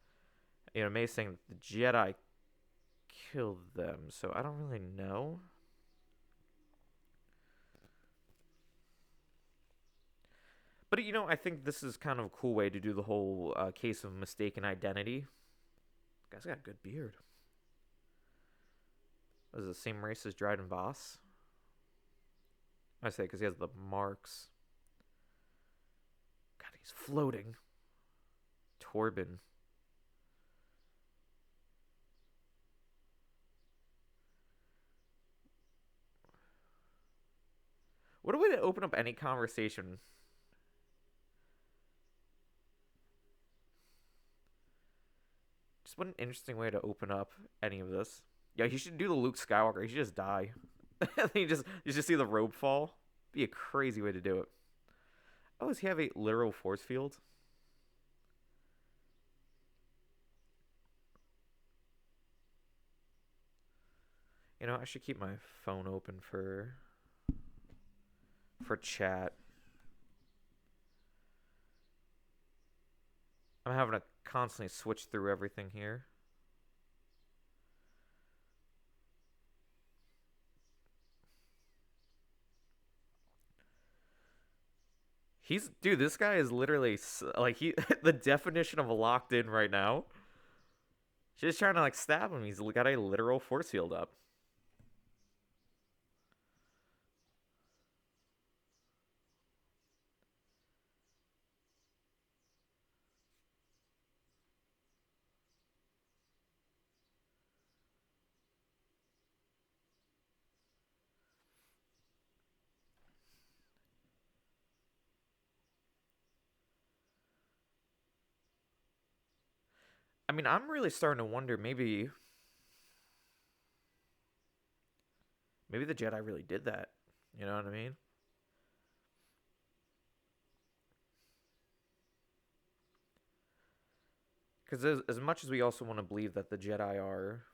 May's saying the Jedi killed them. So I don't really know. But I think this is kind of a cool way to do the whole case of mistaken identity. Guy's got a good beard. Is the same race as Dryden Voss? I say because he has the marks. God, he's floating. Torben. What a way to open up any conversation. Just what an interesting way to open up any of this. Yeah, he should do the Luke Skywalker. He should just die. You just see the robe fall. Be a crazy way to do it. Oh, does he have a literal force field? I should keep my phone open for chat. I'm having to constantly switch through everything here. Dude, this guy is literally like the definition of a locked in right now. She's trying to like stab him. He's got a literal force field up. I mean, I'm really starting to wonder maybe the Jedi really did that. You know what I mean? Because as much as we also want to believe that the Jedi are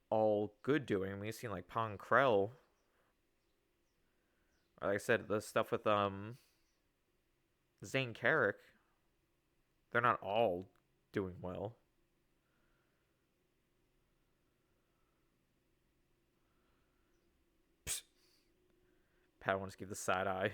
all good doing, we've seen like Pong Krell, or like I said, the stuff with Zane Carrick, they're not all doing well. Psst. Pat wants to give the side eye.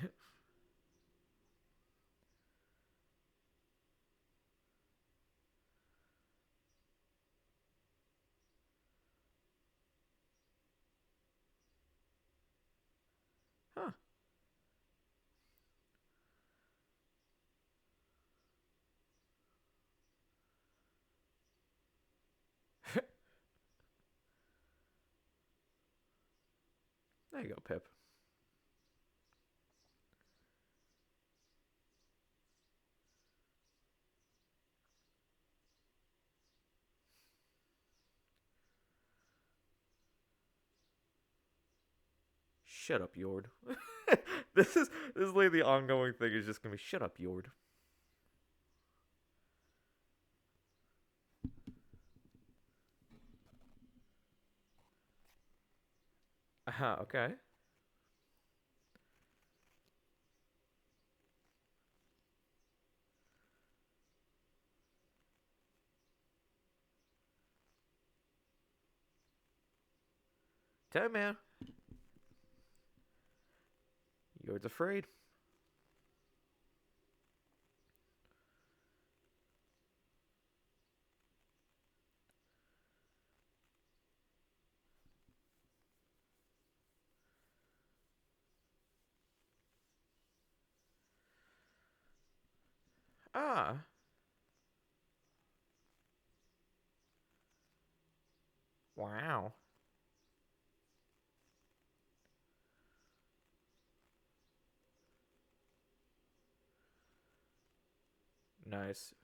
There you go, Pip. Shut up, Yord. This is like the ongoing thing is just gonna be shut up, Yord. Okay. Tell you, man. Yord's afraid. Ah. Wow. Nice.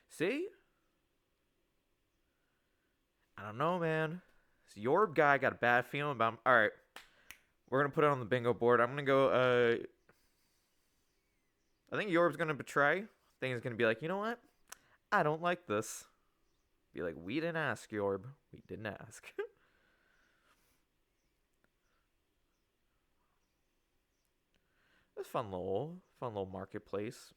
See? I don't know, man. This Yorb guy got a bad feeling about him. Alright. We're gonna put it on the bingo board. I'm gonna go I think Yorb's gonna betray. I think he's gonna be like, you know what? I don't like this. Be like, we didn't ask, Yorb. We didn't ask. It's fun little marketplace.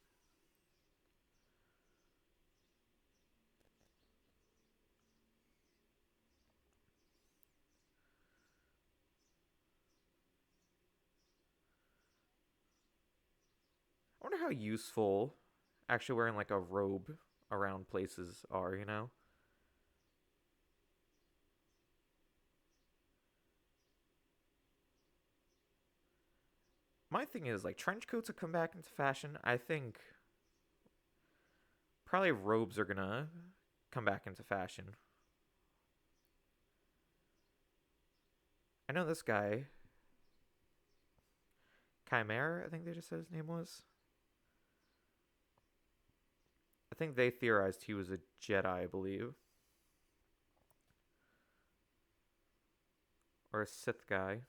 I wonder how useful actually wearing like a robe around places are, you know? My thing is like trench coats have come back into fashion. I think probably robes are gonna come back into fashion. I know this guy, Chimera, I think they just said his name was. I think they theorized he was a Jedi, I believe. Or a Sith guy.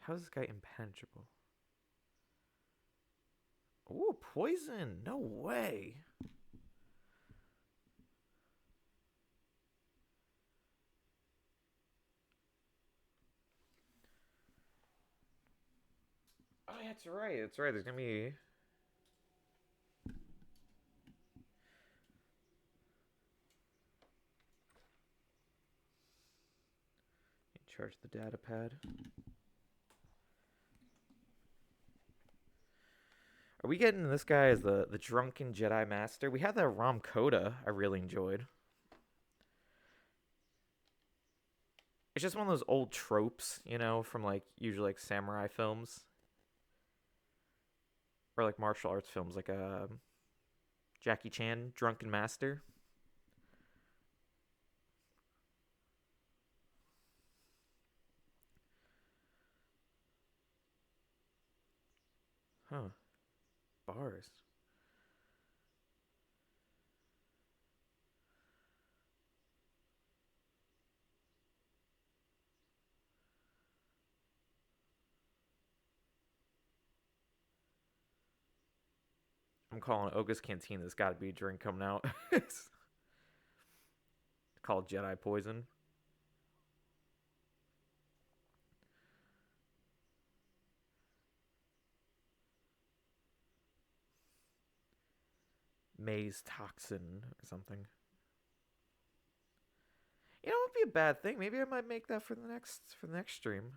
How is this guy impenetrable? Ooh, poison! No way! Oh, yeah, that's right. That's right. There's gonna be. Charge the data pad. Are we getting this guy as the drunken Jedi Master? We had that Rom Coda I really enjoyed. It's just one of those old tropes, you know, from like usually like samurai films or like martial arts films, like Jackie Chan, Drunken Master. Huh. Bars. I'm calling Oga's Canteen. There's got to be a drink coming out. It's called Jedi Poison. maze toxin or something. You know, it would be a bad thing. Maybe I might make that for the next stream.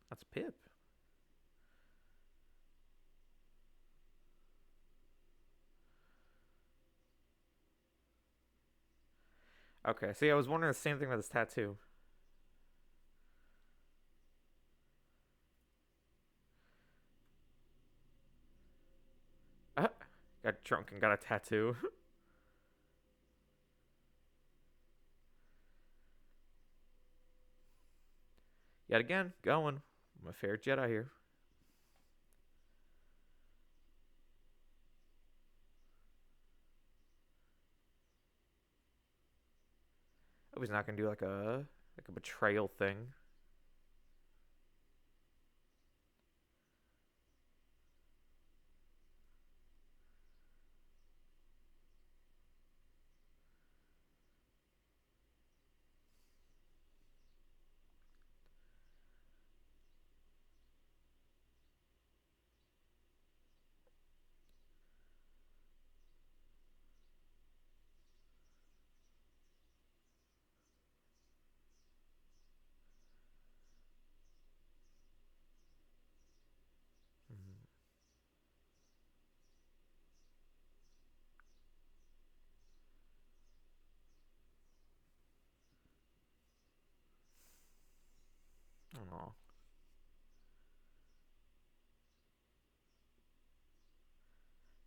That's Pip. Okay, see, I was wondering the same thing about this tattoo. Uh, got drunk and got a tattoo. Yet again, going. I'm a fair Jedi here. Oh, he's not gonna do like a betrayal thing. Mm, aw.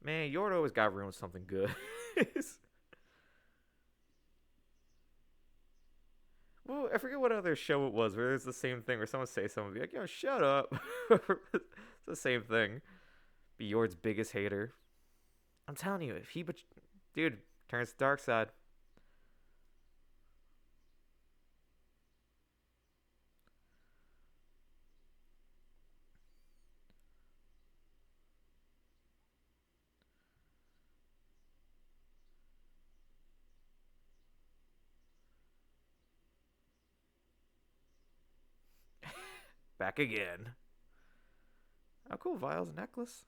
Man, Yordo always got ruined with something good. Well, I forget what other show it was where there's the same thing where someone say something, be like, "Yo, shut up." It's the same thing. Be Yord's biggest hater. I'm telling you, if he, dude, turns to dark side. Back again. Oh, cool. Vial's necklace.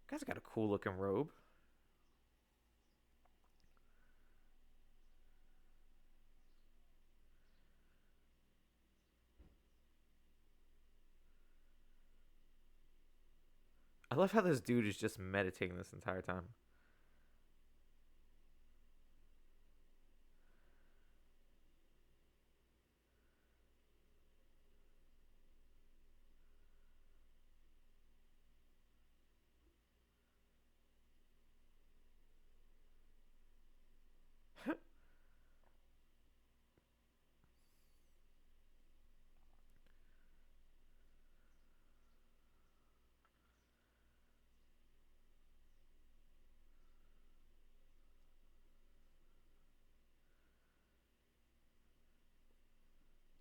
Guy's got a cool looking robe. I love how this dude is just meditating this entire time.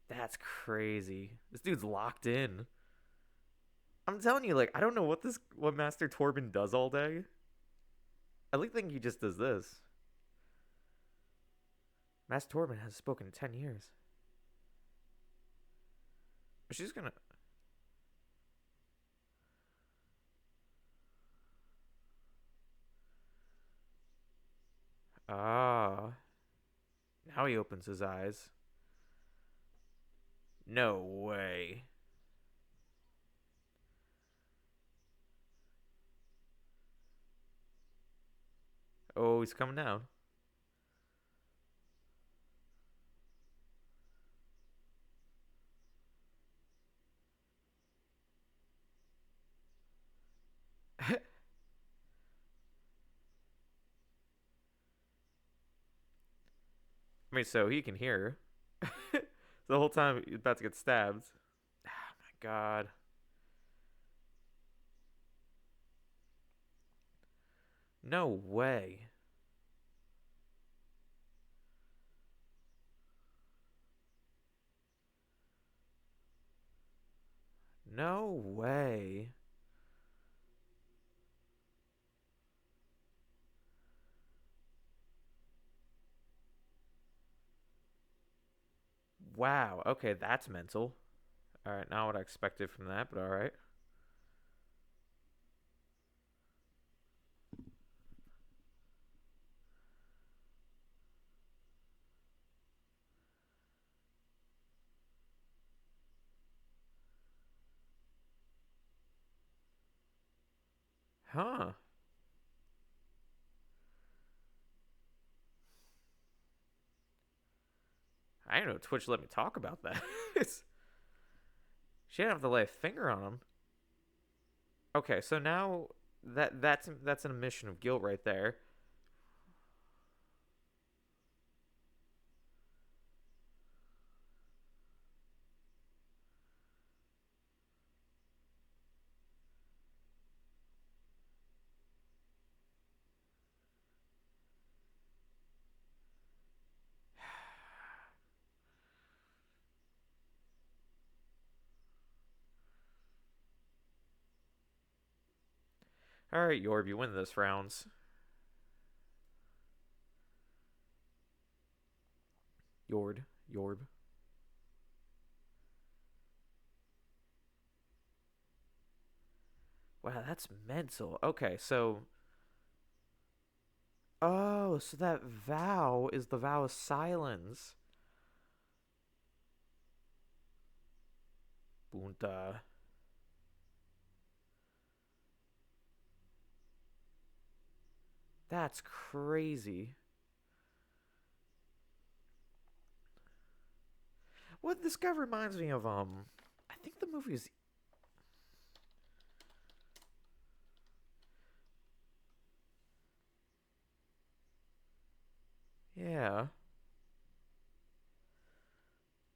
That's crazy. This dude's locked in. I'm telling you, like, I don't know what Master Torben does all day. I think he just does this. Master Torben has spoken in 10 years. She's gonna. Ah. Now he opens his eyes. No way. Oh, he's coming down. I mean, so he can hear. The whole time he's about to get stabbed. Oh my god. No way. No way. Wow. Okay, that's mental. All right, not what I expected from that, but all right. Huh. I didn't know Twitch let me talk about that. She didn't have to lay a finger on him. Okay, so now that's an admission of guilt right there. All right, Yorb, you win this rounds. Yorb. Wow, that's mental. Okay, so so that vow is the vow of silence. Bunta. That's crazy. What this guy reminds me of I think the movie is yeah.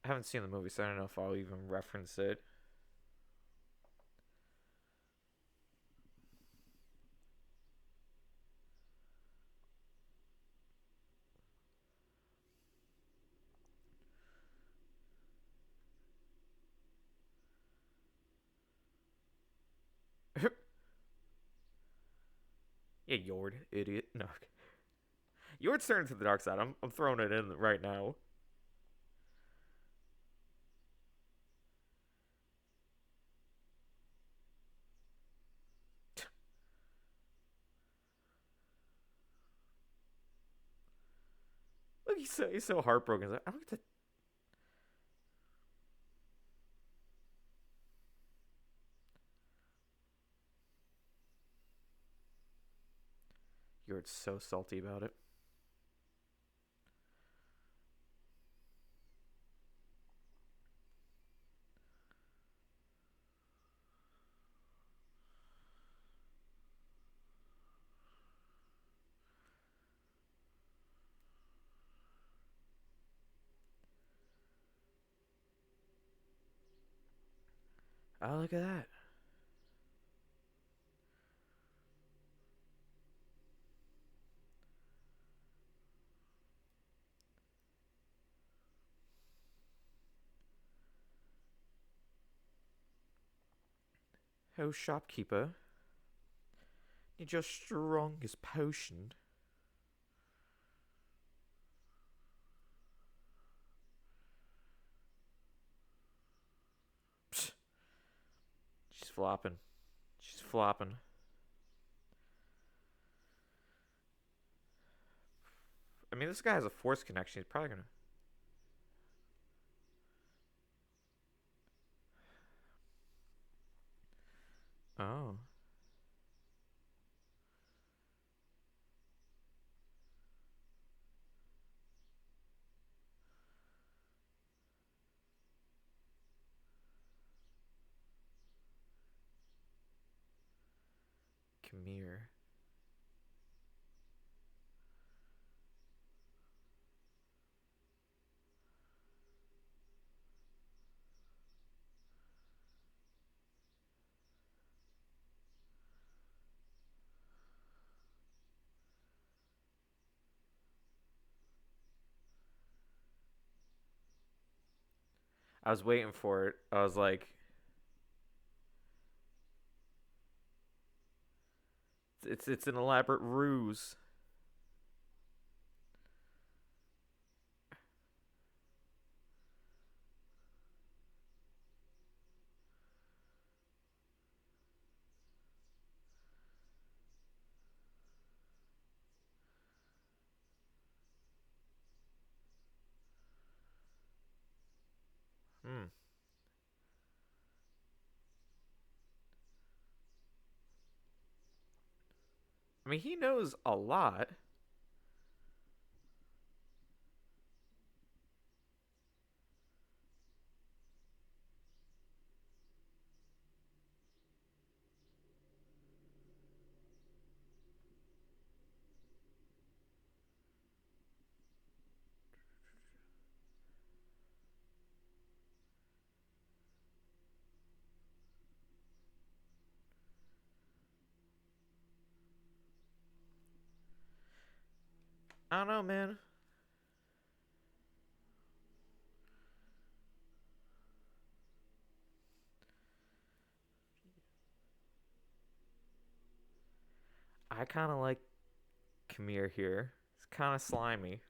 I haven't seen the movie, so I don't know if I'll even reference it. Yeah, Yord, idiot. No. Yord's turning to the dark side. I'm throwing it in right now. Look, he's so heartbroken. He's like, I don't get to. Yord's so salty about it. Oh, look at that. Oh, shopkeeper, need your strongest potion. Psst, she's flopping. She's flopping. I mean, this guy has a force connection. He's probably gonna. Oh, come here. I was waiting for it. I was like, it's an elaborate ruse. Hmm. I mean, he knows a lot. I don't know, man. I kind of like Kamir here. It's kind of slimy.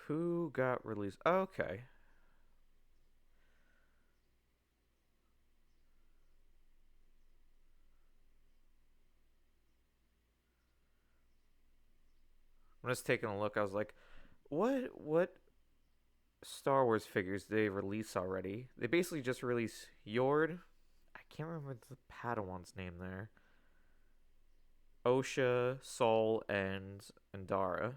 Who got released? Okay. I'm just taking a look. I was like, what Star Wars figures did they release already? They basically just released Yord. I can't remember the Padawan's name there. Osha, Sol, and Andara.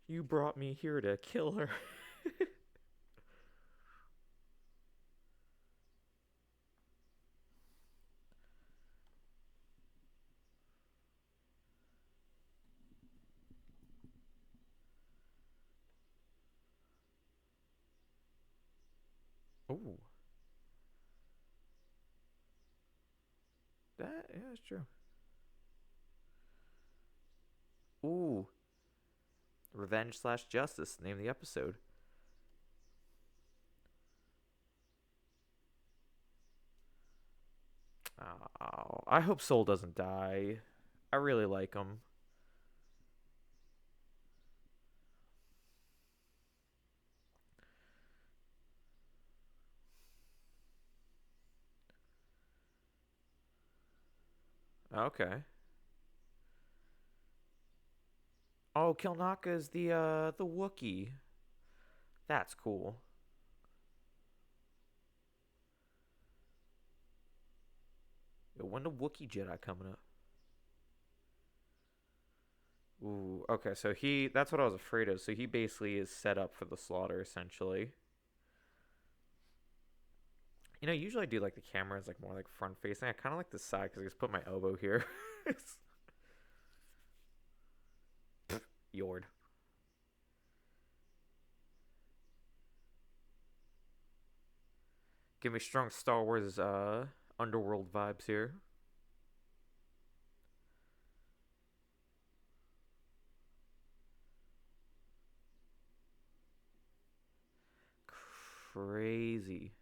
You brought me here to kill her. Ooh, that yeah, that's true. Ooh, Revenge slash Justice. Name of the episode. Oh, I hope Soul doesn't die. I really like him. Okay. Oh, Kilnaka is the Wookiee. That's cool. Yo, when the Wookiee Jedi coming up? Ooh, okay, so that's what I was afraid of. So he basically is set up for the slaughter essentially. Usually I do like the camera is like more like front facing. I kind of like the side because I just put my elbow here. Yord. Give me strong Star Wars underworld vibes here. Crazy.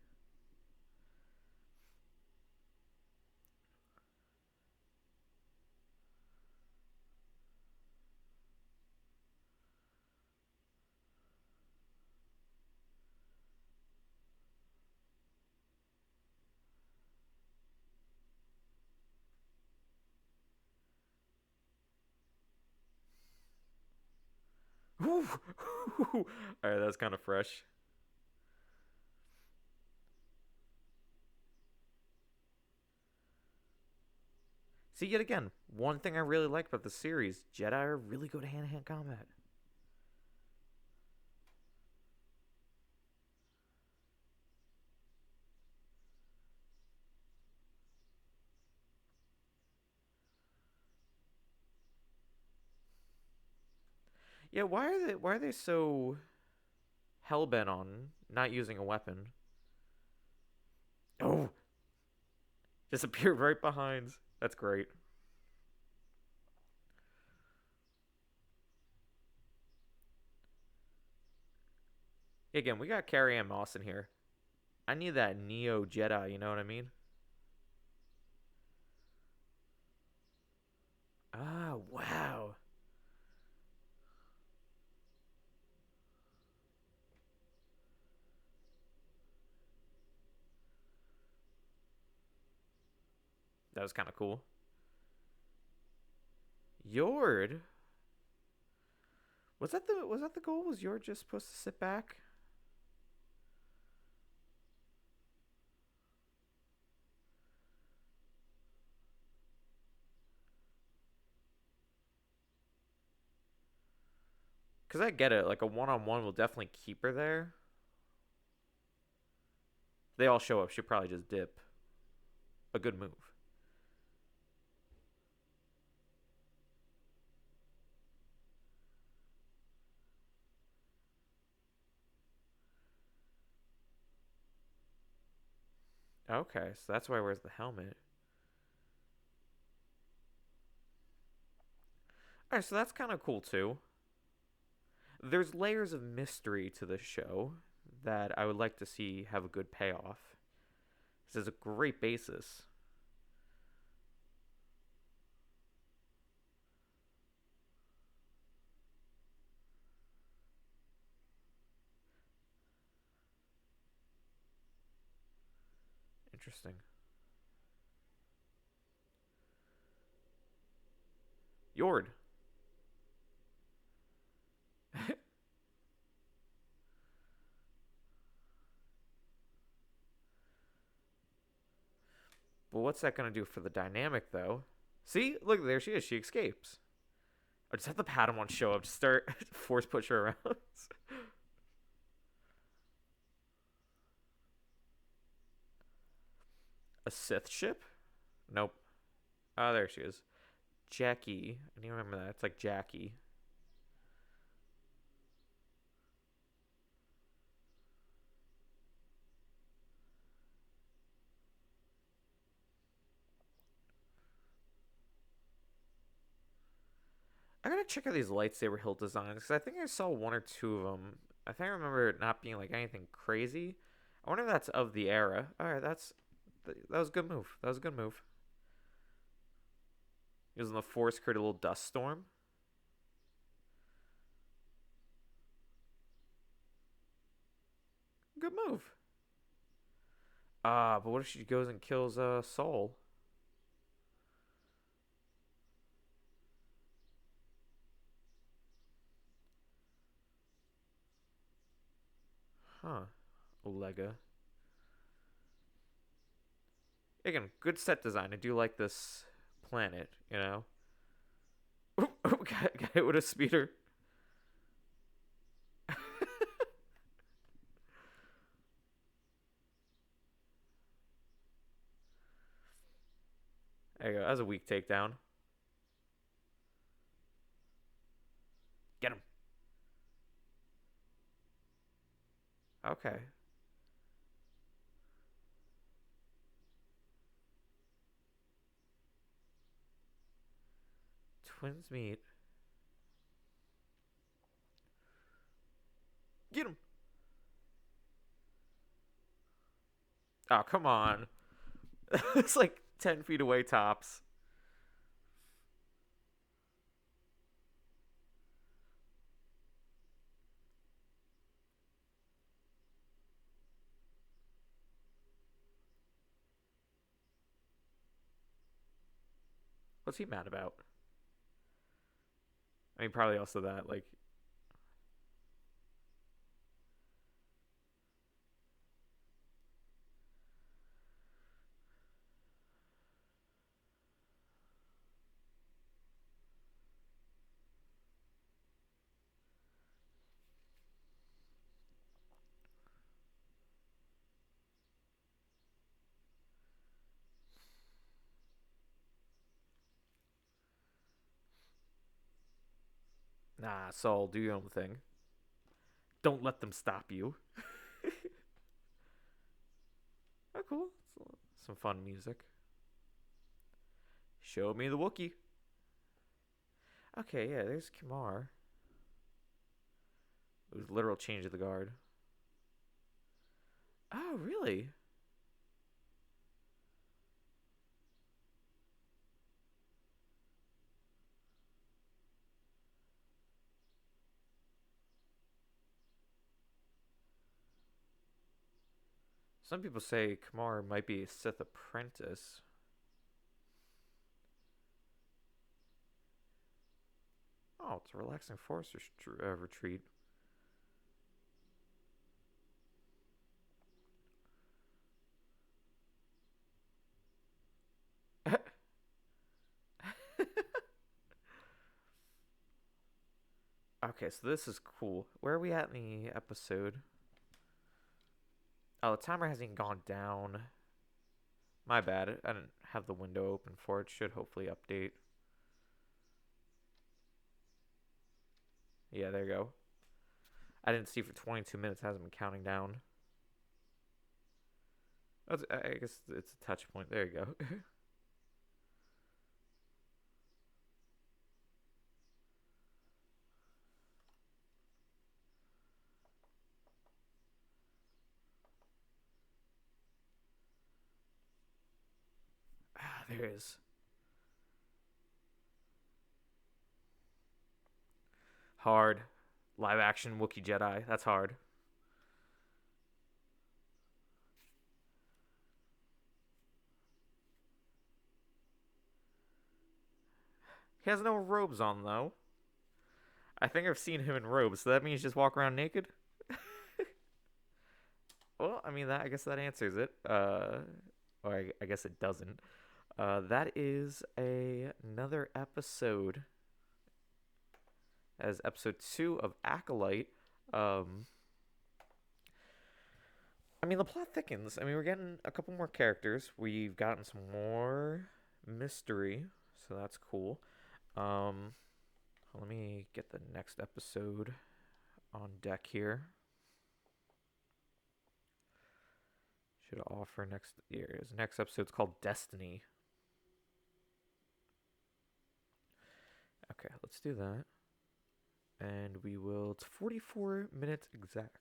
All right, that's kind of fresh. See, yet again, one thing I really like about the series: Jedi are really good at hand-to-hand combat. Yeah, why are they so hellbent on not using a weapon? Oh, disappeared right behind. That's great. Again, we got Carrie Ann Moss in here. I need that Neo Jedi, you know what I mean? Ah, wow. That was kind of cool. Yord. Was that the goal? Was Yord just supposed to sit back? Cuz I get it. Like a one-on-one will definitely keep her there. They all show up. She'll probably just dip. A good move. Okay, so that's why he wears the helmet. All right, so that's kind of cool too. There's layers of mystery to this show that I would like to see have a good payoff. This is a great basis. Interesting. Yord. But what's that going to do for the dynamic, though? See? Look, there she is. She escapes. I just have the Padawan show up to start force push her around. A Sith ship? Nope. Oh, there she is. Jackie. I need to remember that. It's like Jackie. I gotta check out these lightsaber hilt designs because I think I saw one or two of them. I think I remember it not being like anything crazy. I wonder if that's of the era. All right, that was a good move. That was a good move. Using the force create a little dust storm. Good move. But what if she goes and kills Soul? Huh. Olega. Again, good set design. I do like this planet, you know? Got hit with a speeder. There you go. That was a weak takedown. Get him. Okay. Twins meet. Get him. Oh, come on. It's like 10 feet away tops. What's he mad about? I mean, probably also that. Like, Nah, Saul, do your own thing. Don't let them stop you. Oh, cool. Some fun music. Show me the Wookiee. Okay, yeah, there's Kamar. It was literal change of the guard. Oh, really? Some people say Kamar might be a Sith apprentice. Oh, it's a relaxing forest retreat. Okay, so this is cool. Where are we at in the episode? Oh, the timer hasn't gone down. My bad. I didn't have the window open for it. Should hopefully update. Yeah, there you go. I didn't see for 22 minutes. It hasn't been counting down. I guess it's a touch point. There you go. Ah, there it is. Hard. Live action Wookiee Jedi. That's hard. He has no robes on, though. I think I've seen him in robes, so that means just walk around naked? Well, I mean, I guess that answers it. Or I guess it doesn't. That is another episode. As episode 2 of Acolyte. Um, I mean, the plot thickens. I mean, we're getting a couple more characters. We've gotten some more mystery, so that's cool. Let me get the next episode on deck here. Should offer next year. His next episode's called Destiny. Okay, let's do that. And we will. It's 44 minutes exact.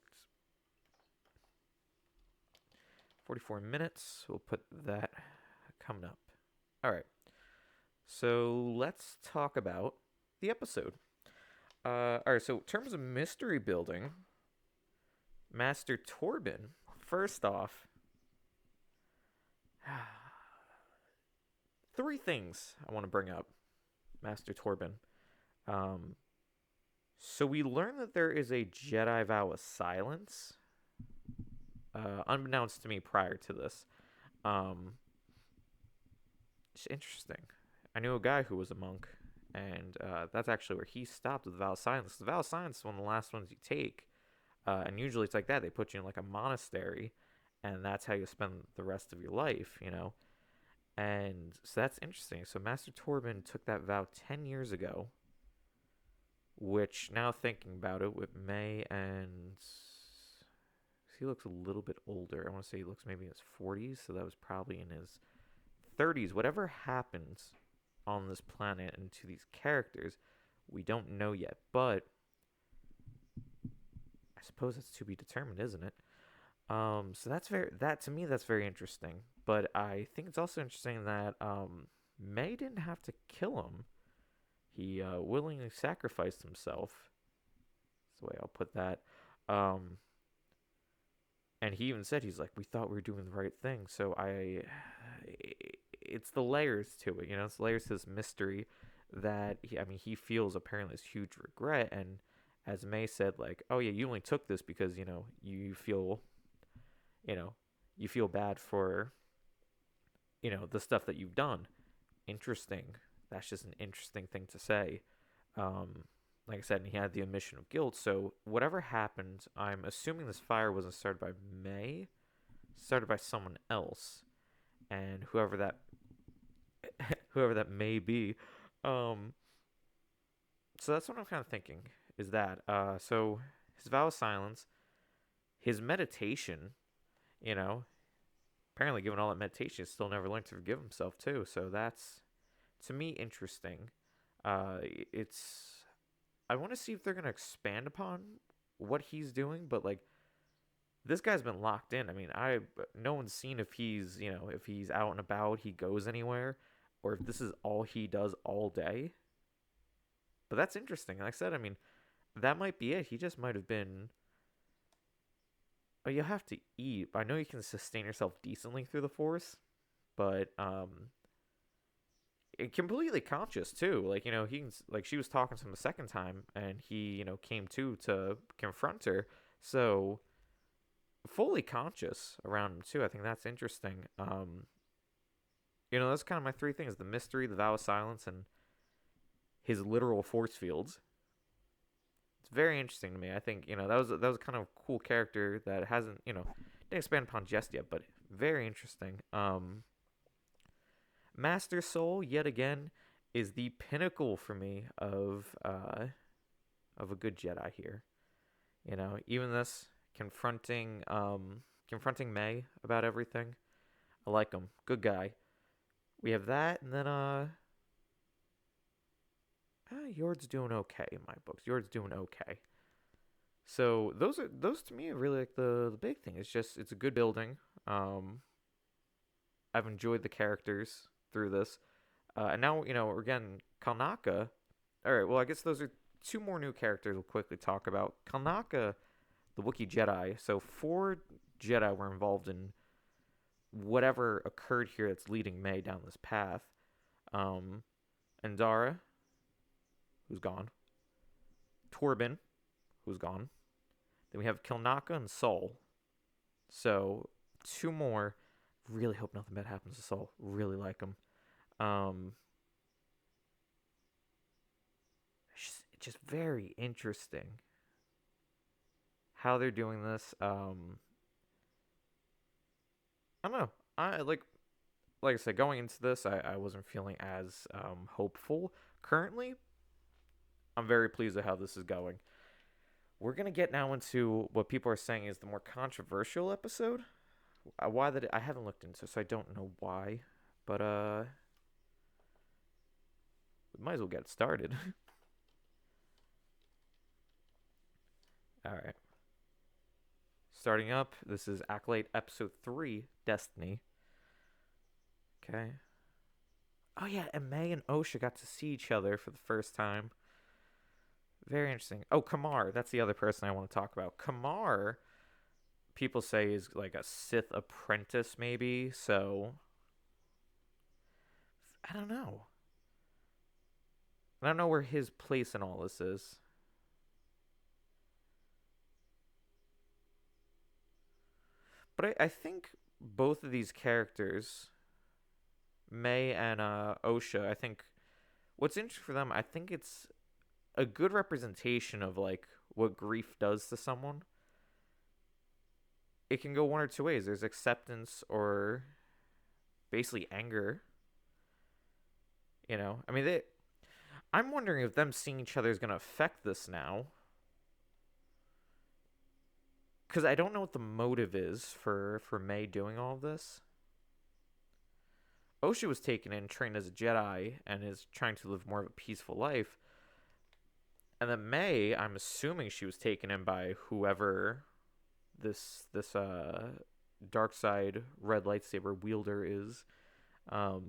44 minutes. We'll put that coming up. All right. So let's talk about the episode. All right. So in terms of mystery building, Master Torben. First off, three things I want to bring up. Master Torben. So we learn that there is a Jedi vow of silence. Unbeknownst to me prior to this. It's interesting. I knew a guy who was a monk, and that's actually where he stopped with the vow of silence. The vow of silence is one of the last ones you take, and usually it's like that. They put you in like a monastery, and that's how you spend the rest of your life, you know? And so that's interesting. So Master Torben took that vow 10 years ago, which now thinking about it with May and he looks a little bit older. I want to say he looks maybe in his 40s, so that was probably in his 30s. Whatever happens on this planet and to these characters, we don't know yet. But I suppose it's to be determined, isn't it? So that to me that's very interesting. But I think it's also interesting that May didn't have to kill him. He willingly sacrificed himself. That's the way I'll put that. And he even said, he's like, we thought we were doing the right thing. So it's the layers to it, you know, it's layers to this mystery that he feels apparently this huge regret. And as May said, like, oh yeah, you only took this because, you feel bad for, the stuff that you've done. Interesting. That's just an interesting thing to say. Like I said, and he had the admission of guilt. So whatever happened, I'm assuming this fire wasn't started by May, started by someone else, and whoever that may be, So that's what I'm kind of thinking. Is that so his vow of silence, his meditation, you know, apparently given all that meditation, he still never learned to forgive himself too. So that's to me interesting. It's I want to see if they're gonna expand upon what he's doing, but like this guy's been locked in. I mean, I no one's seen if he's if he's out and about, he goes anywhere, or if this is all he does all day. But that's interesting. Like I said, I mean, that might be it. He just might have been. Oh, you have to eat. I know you can sustain yourself decently through the force, but completely conscious too. Like he can, like she was talking to him the second time, and he came to confront her. So fully conscious around him too. I think that's interesting. That's kind of my three things: the mystery, the vow of silence, and his literal force fields. It's very interesting to me. I think that was kind of a cool character that hasn't didn't expand upon just yet, but very interesting. Master Soul yet again is the pinnacle for me of a good Jedi here. Even this confronting May about everything. I like him. Good guy. We have that, and then Yord's doing okay in my books. Yord's doing okay. So those to me are really like the big thing. It's a good building. I've enjoyed the characters through this, and now we're getting Kalnaka. All right, well I guess those are two more new characters we'll quickly talk about. Kalnaka, the Wookiee Jedi. So 4 Jedi were involved in whatever occurred here that's leading May down this path. Andara, who's gone. Torbin, who's gone. Then we have Kilnaka and Sol. So 2 more. Really hope nothing bad happens to Sol. Really like him. It's just very interesting how they're doing this. I don't know. Like I said, going into this, I wasn't feeling as hopeful. Currently, I'm very pleased with how this is going. We're gonna get now into what people are saying is the more controversial episode. Why that I haven't looked into, so I don't know why. But we might as well get started. All right. Starting up, this is Acolyte Episode 3, Destiny. Okay. Oh yeah, and May and Osha got to see each other for the first time. Very interesting. Oh, Kamar, that's the other person I want to talk about. Kamar, people say is like a Sith apprentice, maybe. So I don't know. I don't know where his place in all this is. But I think both of these characters, May and Osha, I think what's interesting for them, I think it's a good representation of like what grief does to someone. It can go one or two ways. There's acceptance or basically anger. I mean, I'm wondering if them seeing each other is going to affect this now. Because I don't know what the motive is for May doing all of this. Osha was taken in, trained as a Jedi, and is trying to live more of a peaceful life. And then May, I'm assuming she was taken in by whoever this dark side red lightsaber wielder is. I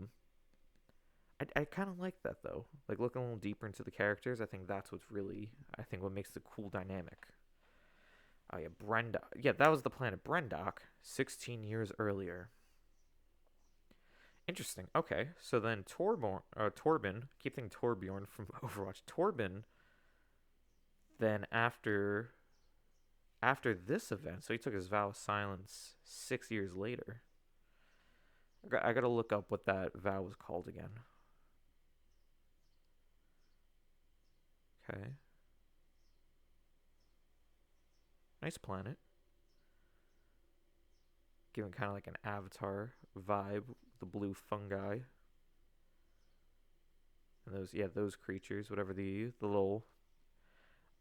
kind of like that though. Like looking a little deeper into the characters, I think that's what's really what makes the cool dynamic. Oh yeah, Brenda. Yeah, that was the planet Brendok 16 years earlier. Interesting. Okay, so then Torbin, keep thinking Torbjorn from Overwatch. Torbin, then after this event, so he took his vow of silence 6 years later. I gotta look up what that vow was called again. Okay. Nice planet. Giving kind of like an Avatar vibe, the blue fungi. And And those, yeah, those creatures, whatever the little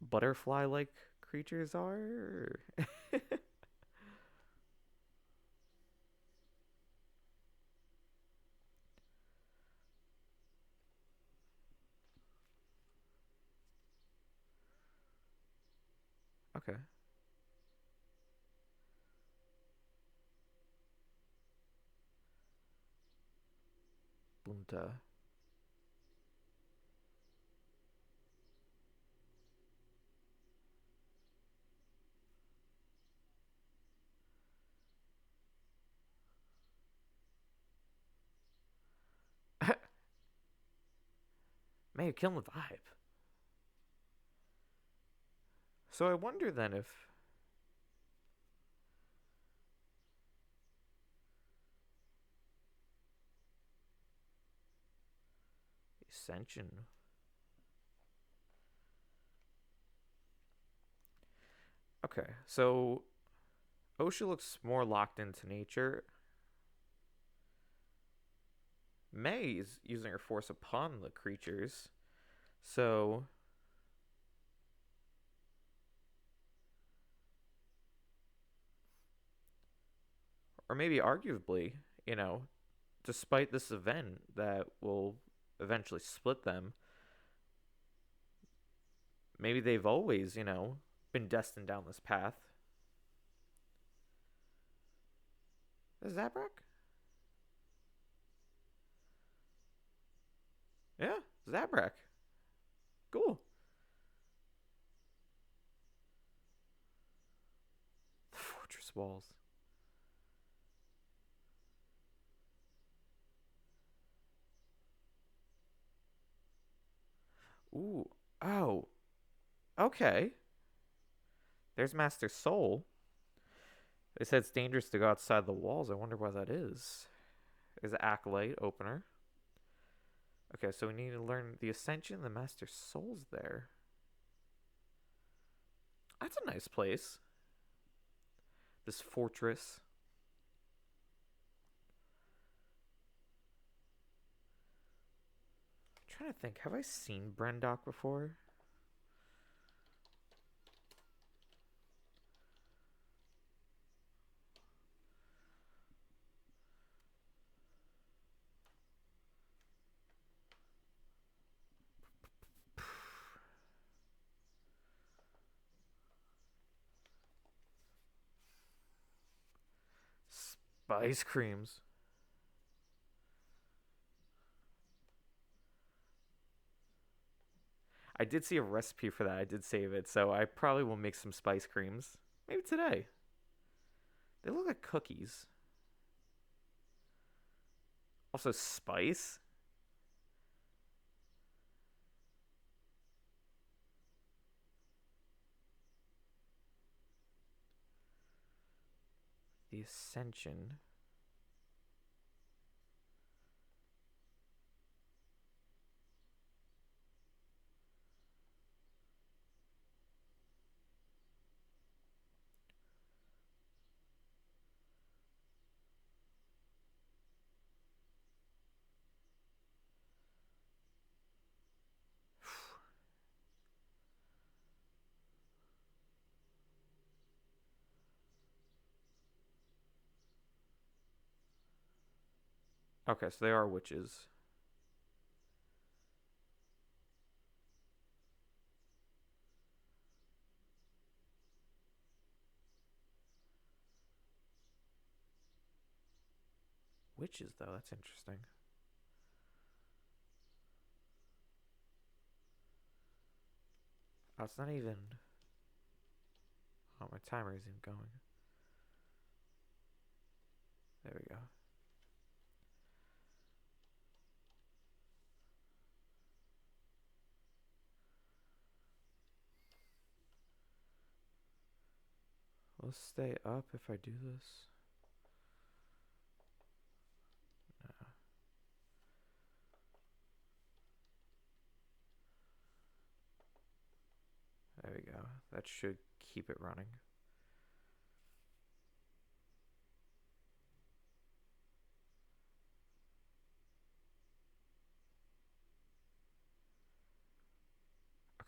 butterfly like creatures are. Okay. Bunta. Man, you're killing the vibe. So I wonder then if Ascension. Okay, so Osha looks more locked into nature. May is using her force upon the creatures. So, or maybe arguably, you know, despite this event that will eventually split them, maybe they've always, been destined down this path. Is Zabrak? Yeah, Zabrak. Cool. The fortress walls. Ooh. Oh. Okay. There's Master Soul. They said it's dangerous to go outside the walls. I wonder why that is. There's an Acolyte opener. Okay, so we need to learn the Ascension. The Master Soul's there. That's a nice place. This fortress. I'm trying to think. Have I seen Brendok before? Spice creams. I did see a recipe for that. I did save it, so I probably will make some spice creams. Maybe today. They look like cookies. Also, spice? The Ascension. Okay, so they are witches. Witches, though, that's interesting. Oh, it's not even. Oh, my timer isn't going. There we go. Will stay up if I do this? No. There we go. That should keep it running.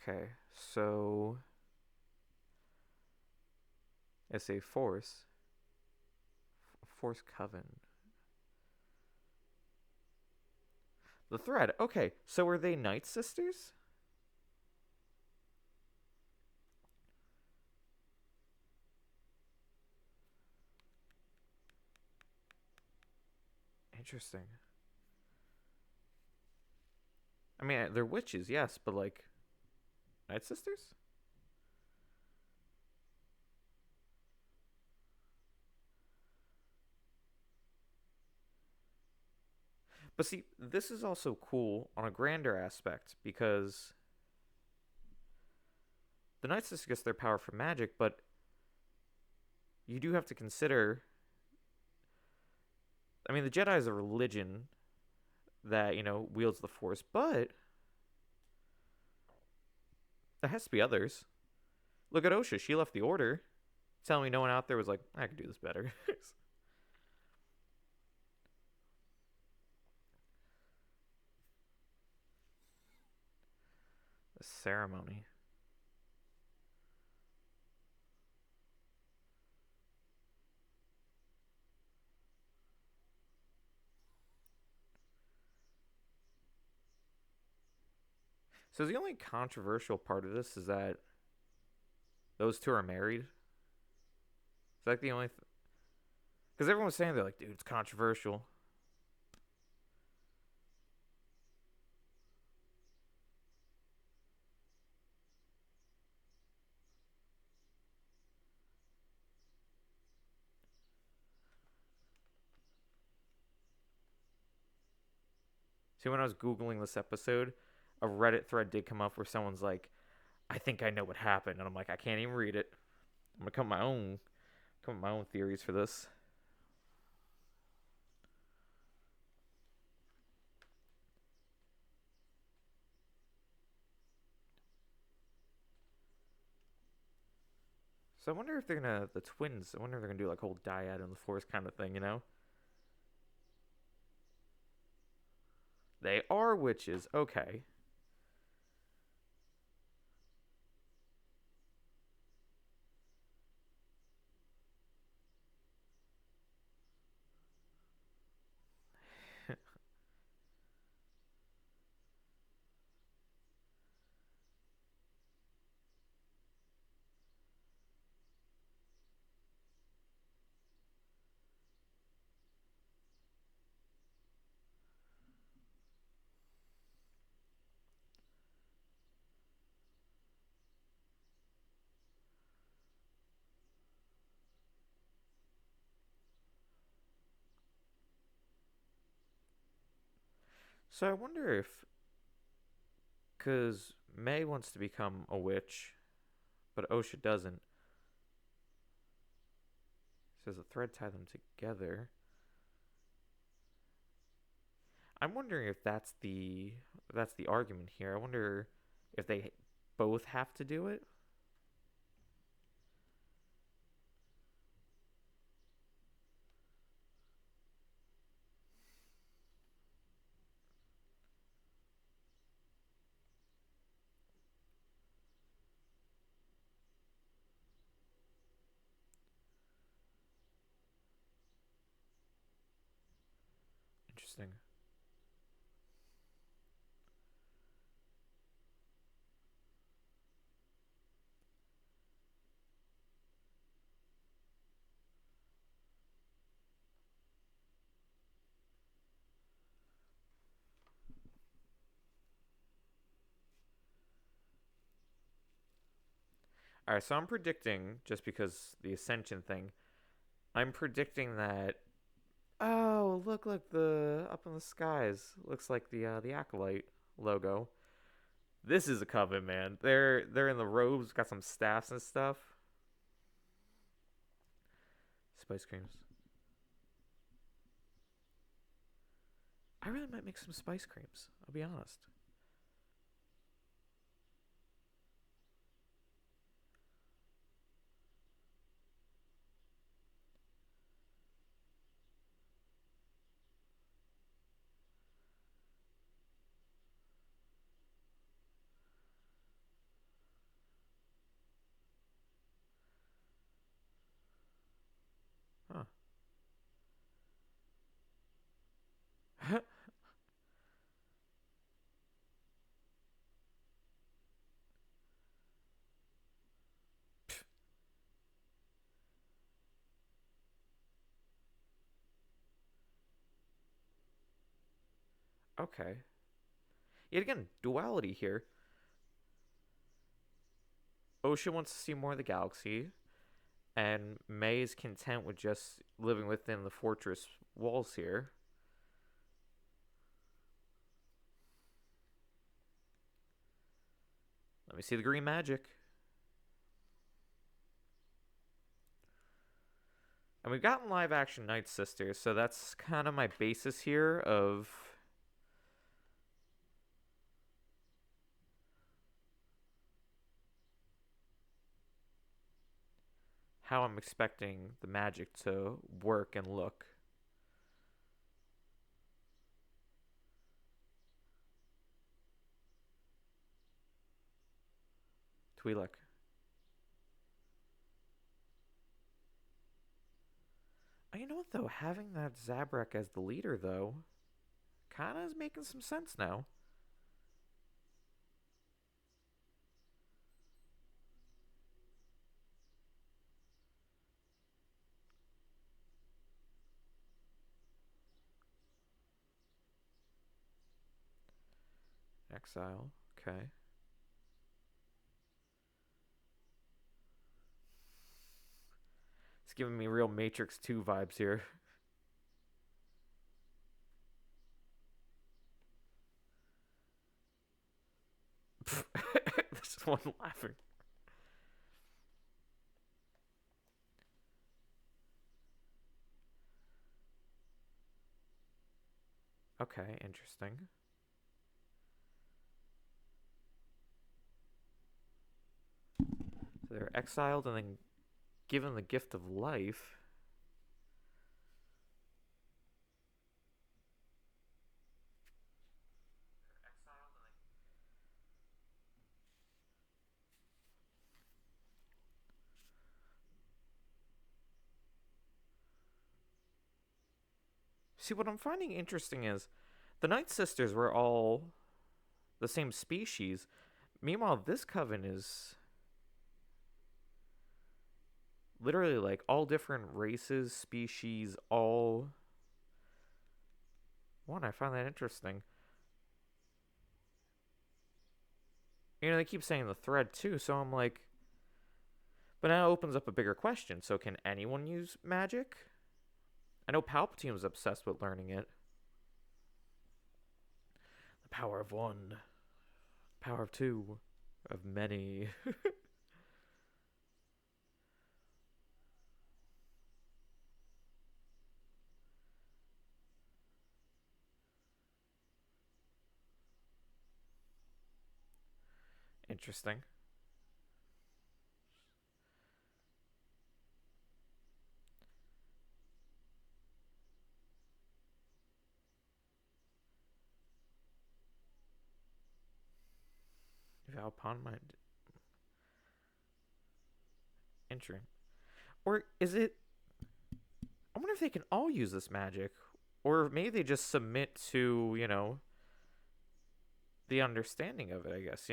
Okay, so it's a force coven. The thread. Okay, so are they Night Sisters? Interesting. I mean, they're witches, yes, but like Night Sisters? But see, this is also cool on a grander aspect because the Night Sisters gets their power from magic, but you do have to consider. I mean, the Jedi is a religion that wields the Force, but there has to be others. Look at Osha; she left the Order, telling me no one out there was like, I could do this better. The ceremony. So the only controversial part of this is that those two are married. Is that the only? Because everyone was saying they're like, dude, it's controversial. See, when I was googling this episode, a Reddit thread did come up where someone's like, I think I know what happened, and I'm like, I can't even read it. I'm gonna come up with my own theories for this. So I wonder if they're gonna the twins. I wonder if they're gonna do like a whole dyad in the forest kind of thing. They are witches. Okay. So I wonder if, because May wants to become a witch, but Osha doesn't. Says a thread tie them together. I'm wondering if that's the argument here. I wonder if they both have to do it. Interesting. All right, so I'm predicting just because the ascension thing. I'm predicting that. Oh, look, the up in the skies looks like the acolyte logo. This is a coven, man. They're in the robes, got some staffs and stuff. Spice creams. I really might make some spice creams. I'll be honest. Okay. Yet again, duality here. Ocean wants to see more of the galaxy, and May is content with just living within the fortress walls here. Let me see the green magic. And we've gotten live action Night Sisters, so that's kind of my basis here of how I'm expecting the magic to work and look. Twi'lek. Oh, you know what, though? Having that Zabrak as the leader, though, kind of is making some sense now. Exile. Okay. It's giving me real Matrix 2 vibes here. This one laughing. Okay, interesting. So they're exiled and then given the gift of life. See, what I'm finding interesting is the Night Sisters were all the same species. Meanwhile, this coven is literally like all different races, species, all. One, I find that interesting. You know, they keep saying the thread too, so I'm like. But now it opens up a bigger question. So, can anyone use magic? I know Palpatine was obsessed with learning it. The power of one, power of two, of many. Interesting. Valpon mind entering. Or is it. I wonder if they can all use this magic. Or maybe they just submit to, the understanding of it, I guess,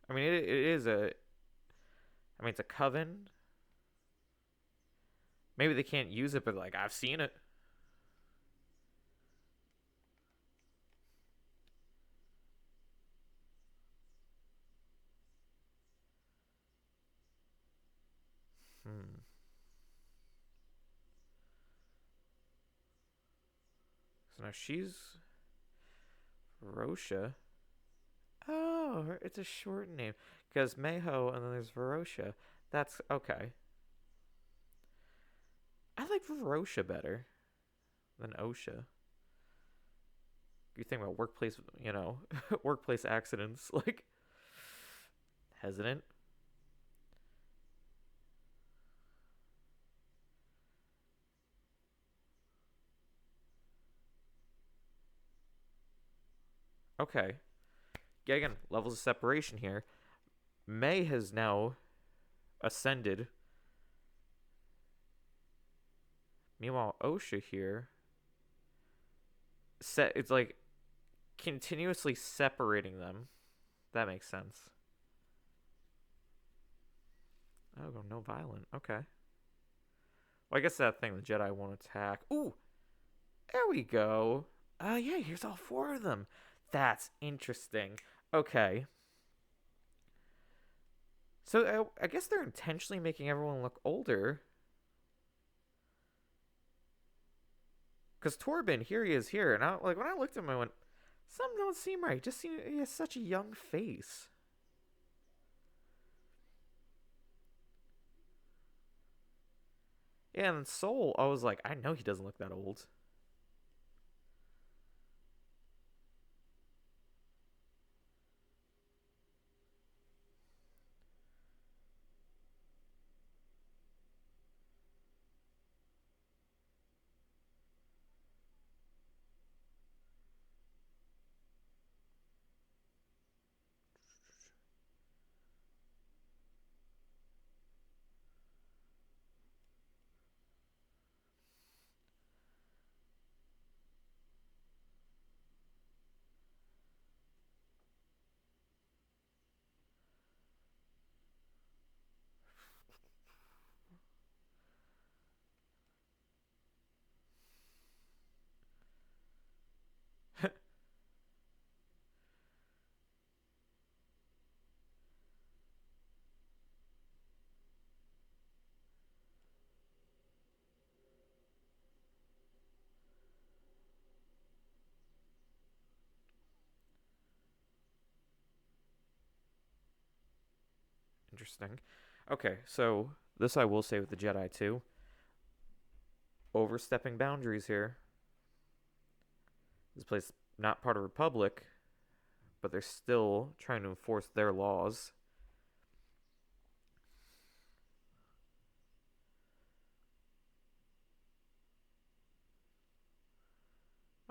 I mean, it is a. I mean, it's a coven. Maybe they can't use it, but, like, I've seen it. Hmm. So now she's Verosha. Oh, it's a short name. Because Mayho and then there's Verosha. That's okay. I like Verosha better than Osha. You think about workplace, workplace accidents, like hesitant. Okay. Yeah, again, levels of separation here. May has now ascended. Meanwhile, Osha here, it's like continuously separating them. That makes sense. Oh, no violent. Okay. Well, I guess that thing the Jedi won't attack. Ooh, there we go. Yeah, here's all four of them. That's interesting. Okay. So I guess they're intentionally making everyone look older. Because Torben, here he is here. And like when I looked at him, I went, something don't seem right. Just seem he has such a young face. Yeah, and Soul, I was like, I know he doesn't look that old. Interesting. Okay, so this I will say with the Jedi too. Overstepping boundaries here. This place not part of Republic, but they're still trying to enforce their laws.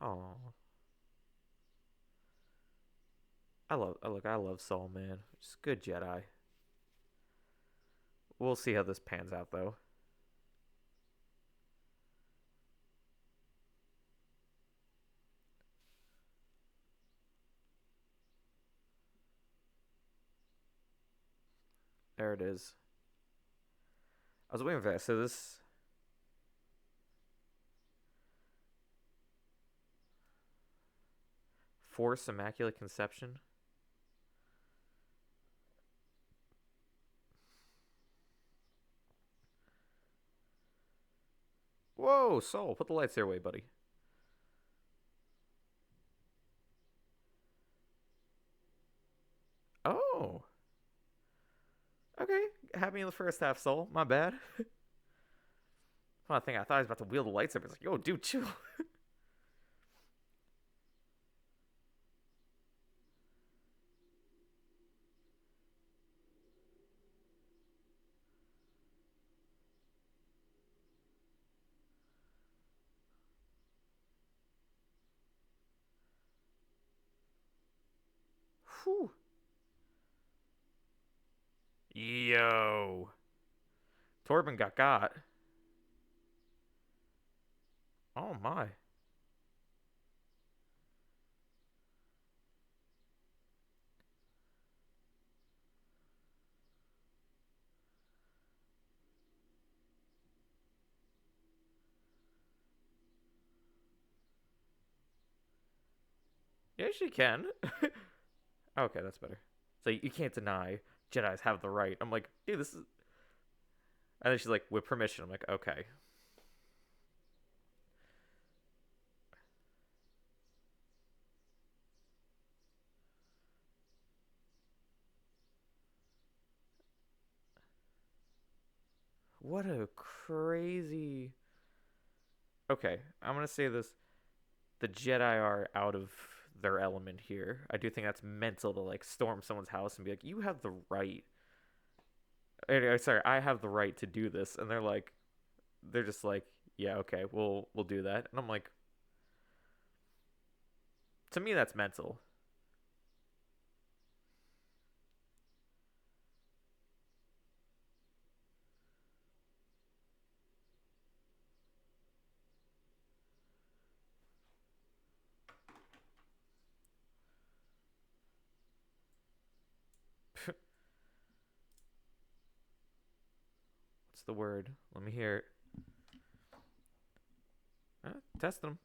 Oh, I love Saul, man. Just good Jedi. We'll see how this pans out though. There it is. I was waiting for that. So this Force Immaculate Conception. Whoa, Saul, put the lights their way, buddy. Oh, okay. Had me in the first half, Saul. My bad. I think I thought I was about to wheel the lights up. It's like, yo, dude, chill. Whew. Yo. Torben got. Oh my. Yeah, she can. Okay, that's better. So you can't deny Jedi's have the right. I'm like, dude, this is. And then she's like, with permission. I'm like, okay. What a crazy. Okay, I'm gonna say this: the Jedi are out of their element here. I do think that's mental to like storm someone's house and be like, "You have the right." Sorry, I have the right to do this, and they're just like, "Yeah, okay, we'll do that." And I'm like, to me, that's mental. What's the word? Let me hear it. Test them.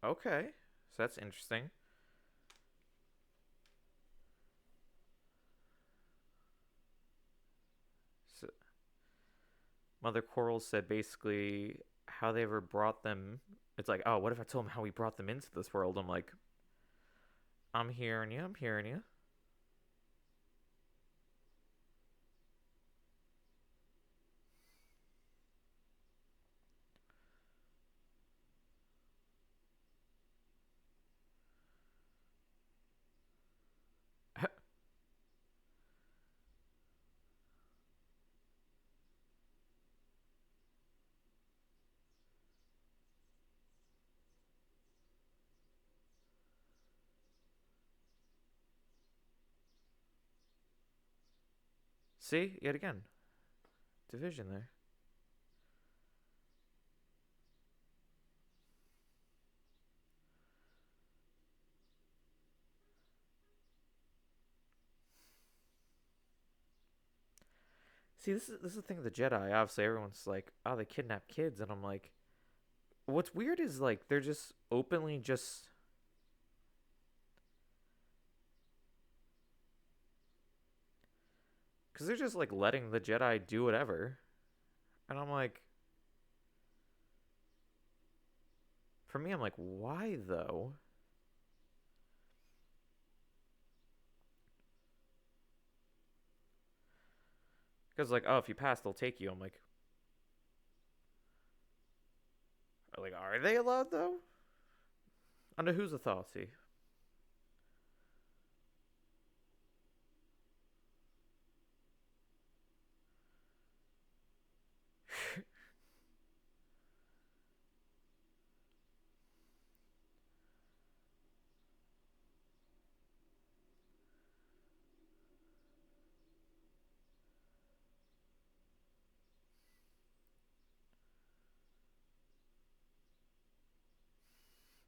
Okay, so that's interesting. So Mother Coral said basically how they ever brought them. It's like, oh, what if I told them how we brought them into this world? I'm like, I'm hearing you. I'm hearing you. See, yet again, division there. See, this is the thing with the Jedi. Obviously, everyone's like, oh, they kidnap kids, and I'm like, what's weird is like they're just openly just because they're just like letting the Jedi do whatever, and I'm like, for me, I'm like, why though? Because like, oh, if you pass, they'll take you. I'm like, are they allowed though? Under whose authority?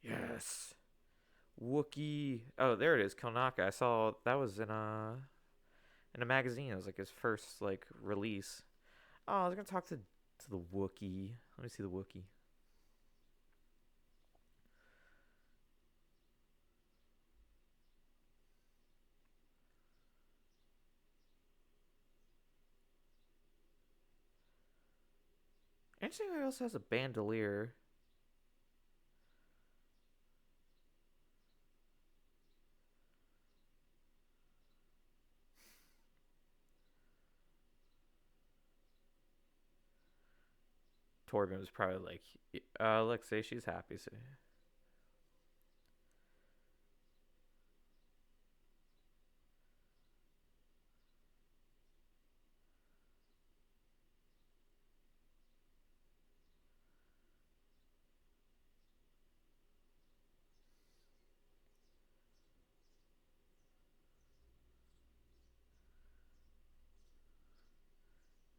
Yes. Wookie. Oh, there it is. Konaka. I saw that was in a magazine. It was like his first like release. Oh, I was gonna talk to the Wookie. Let me see the Wookie. Interesting. He also has a bandolier. Torben was probably like, look, say she's happy. So.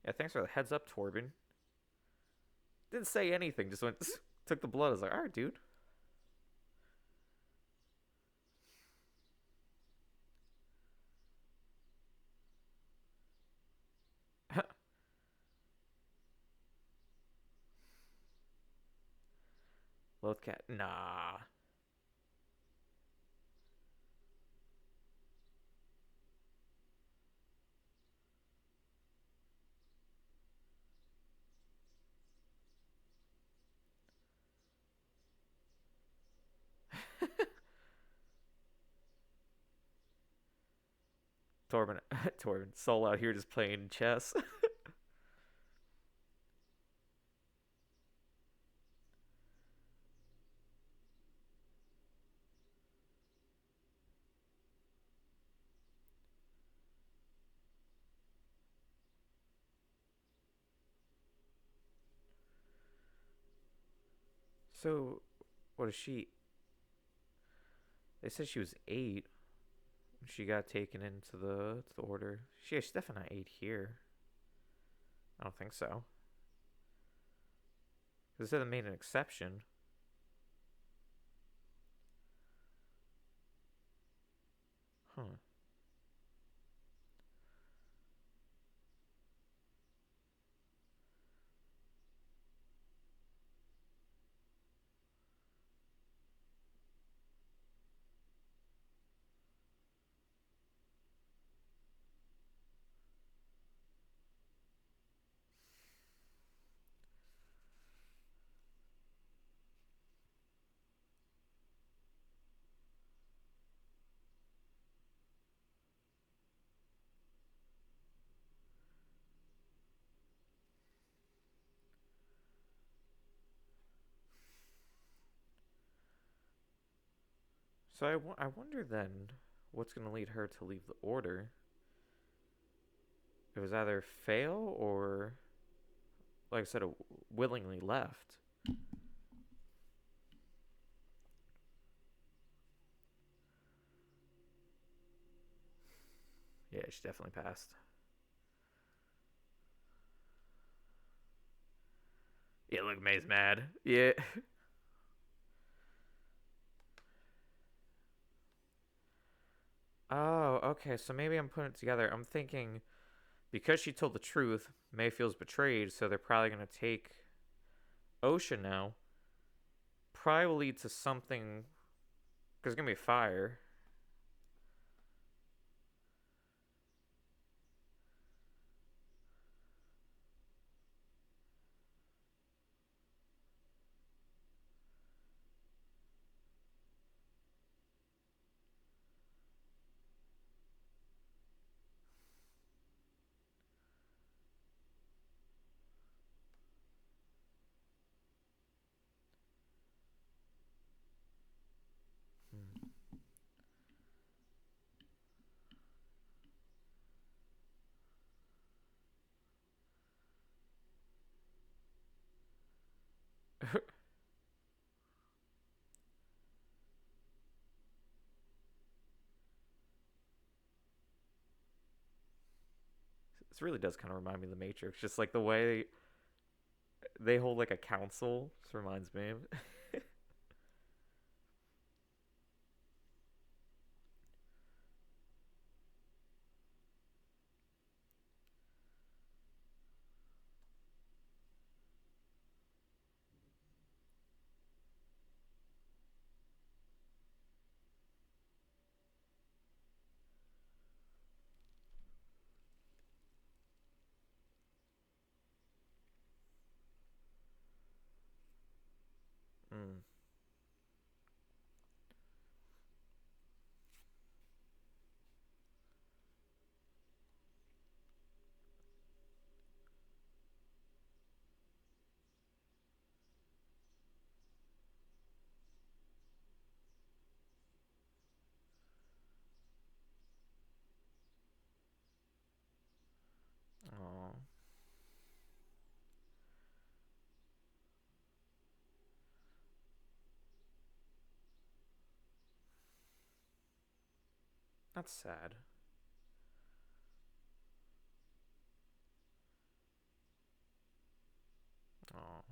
Yeah, thanks for the heads up, Torben. Didn't say anything. Just went took the blood. I was like, all right, dude. Lothcat. Nah. Torben. Torben. Soul out here just playing chess. So, what is she? They said she was 8. She got taken into the order. She's definitely not 8 here. I don't think so. Because they said they made an exception. Huh. So I wonder then what's going to lead her to leave the order. It was either fail or, like I said, willingly left. Yeah, she definitely passed. Yeah, look, May's mad. Yeah. Oh, okay. So maybe I'm putting it together. I'm thinking because she told the truth, May feels betrayed, so they're probably going to take Ocean now. Probably will lead to something. Because it's going to be a fire. Hmm. This really does kind of remind me of the Matrix. Just like the way they hold like a council. This reminds me of. Mm. Oh, that's sad. Oh.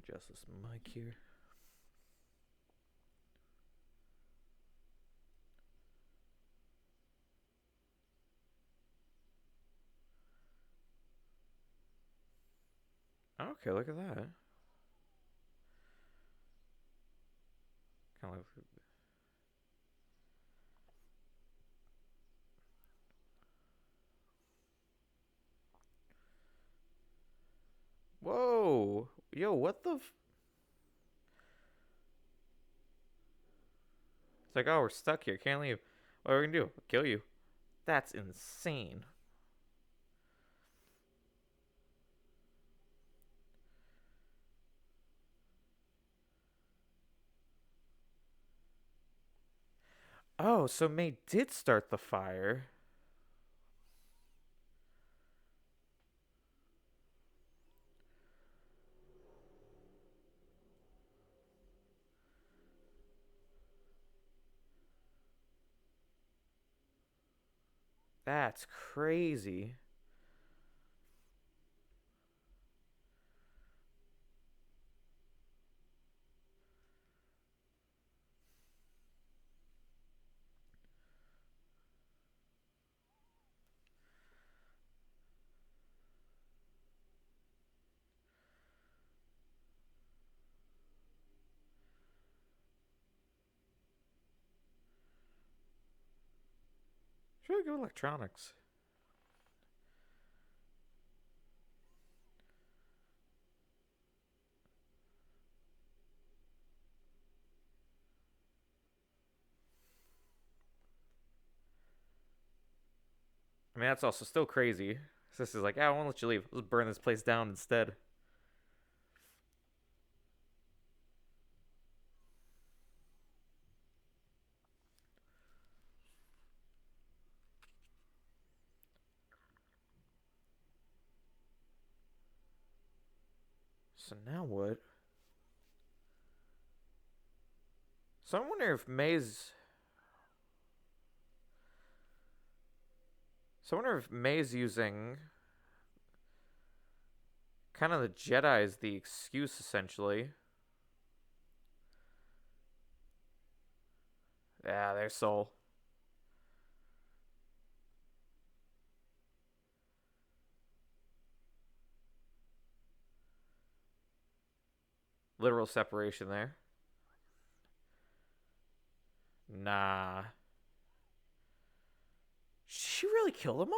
Adjust this mic here. Okay, look at that. Kind of like. Whoa! Yo, what the? It's like, oh, we're stuck here. Can't leave. What are we gonna do? Kill you. That's insane. Oh, so May did start the fire. That's crazy. really good electronics. I mean, that's also still crazy. Sis is like, I won't let you leave. Let's burn this place down instead. So now what? So I wonder if May's. So I wonder if May's using kind of the Jedi as the excuse, essentially. Yeah, their soul. Literal separation there. Nah. She really killed them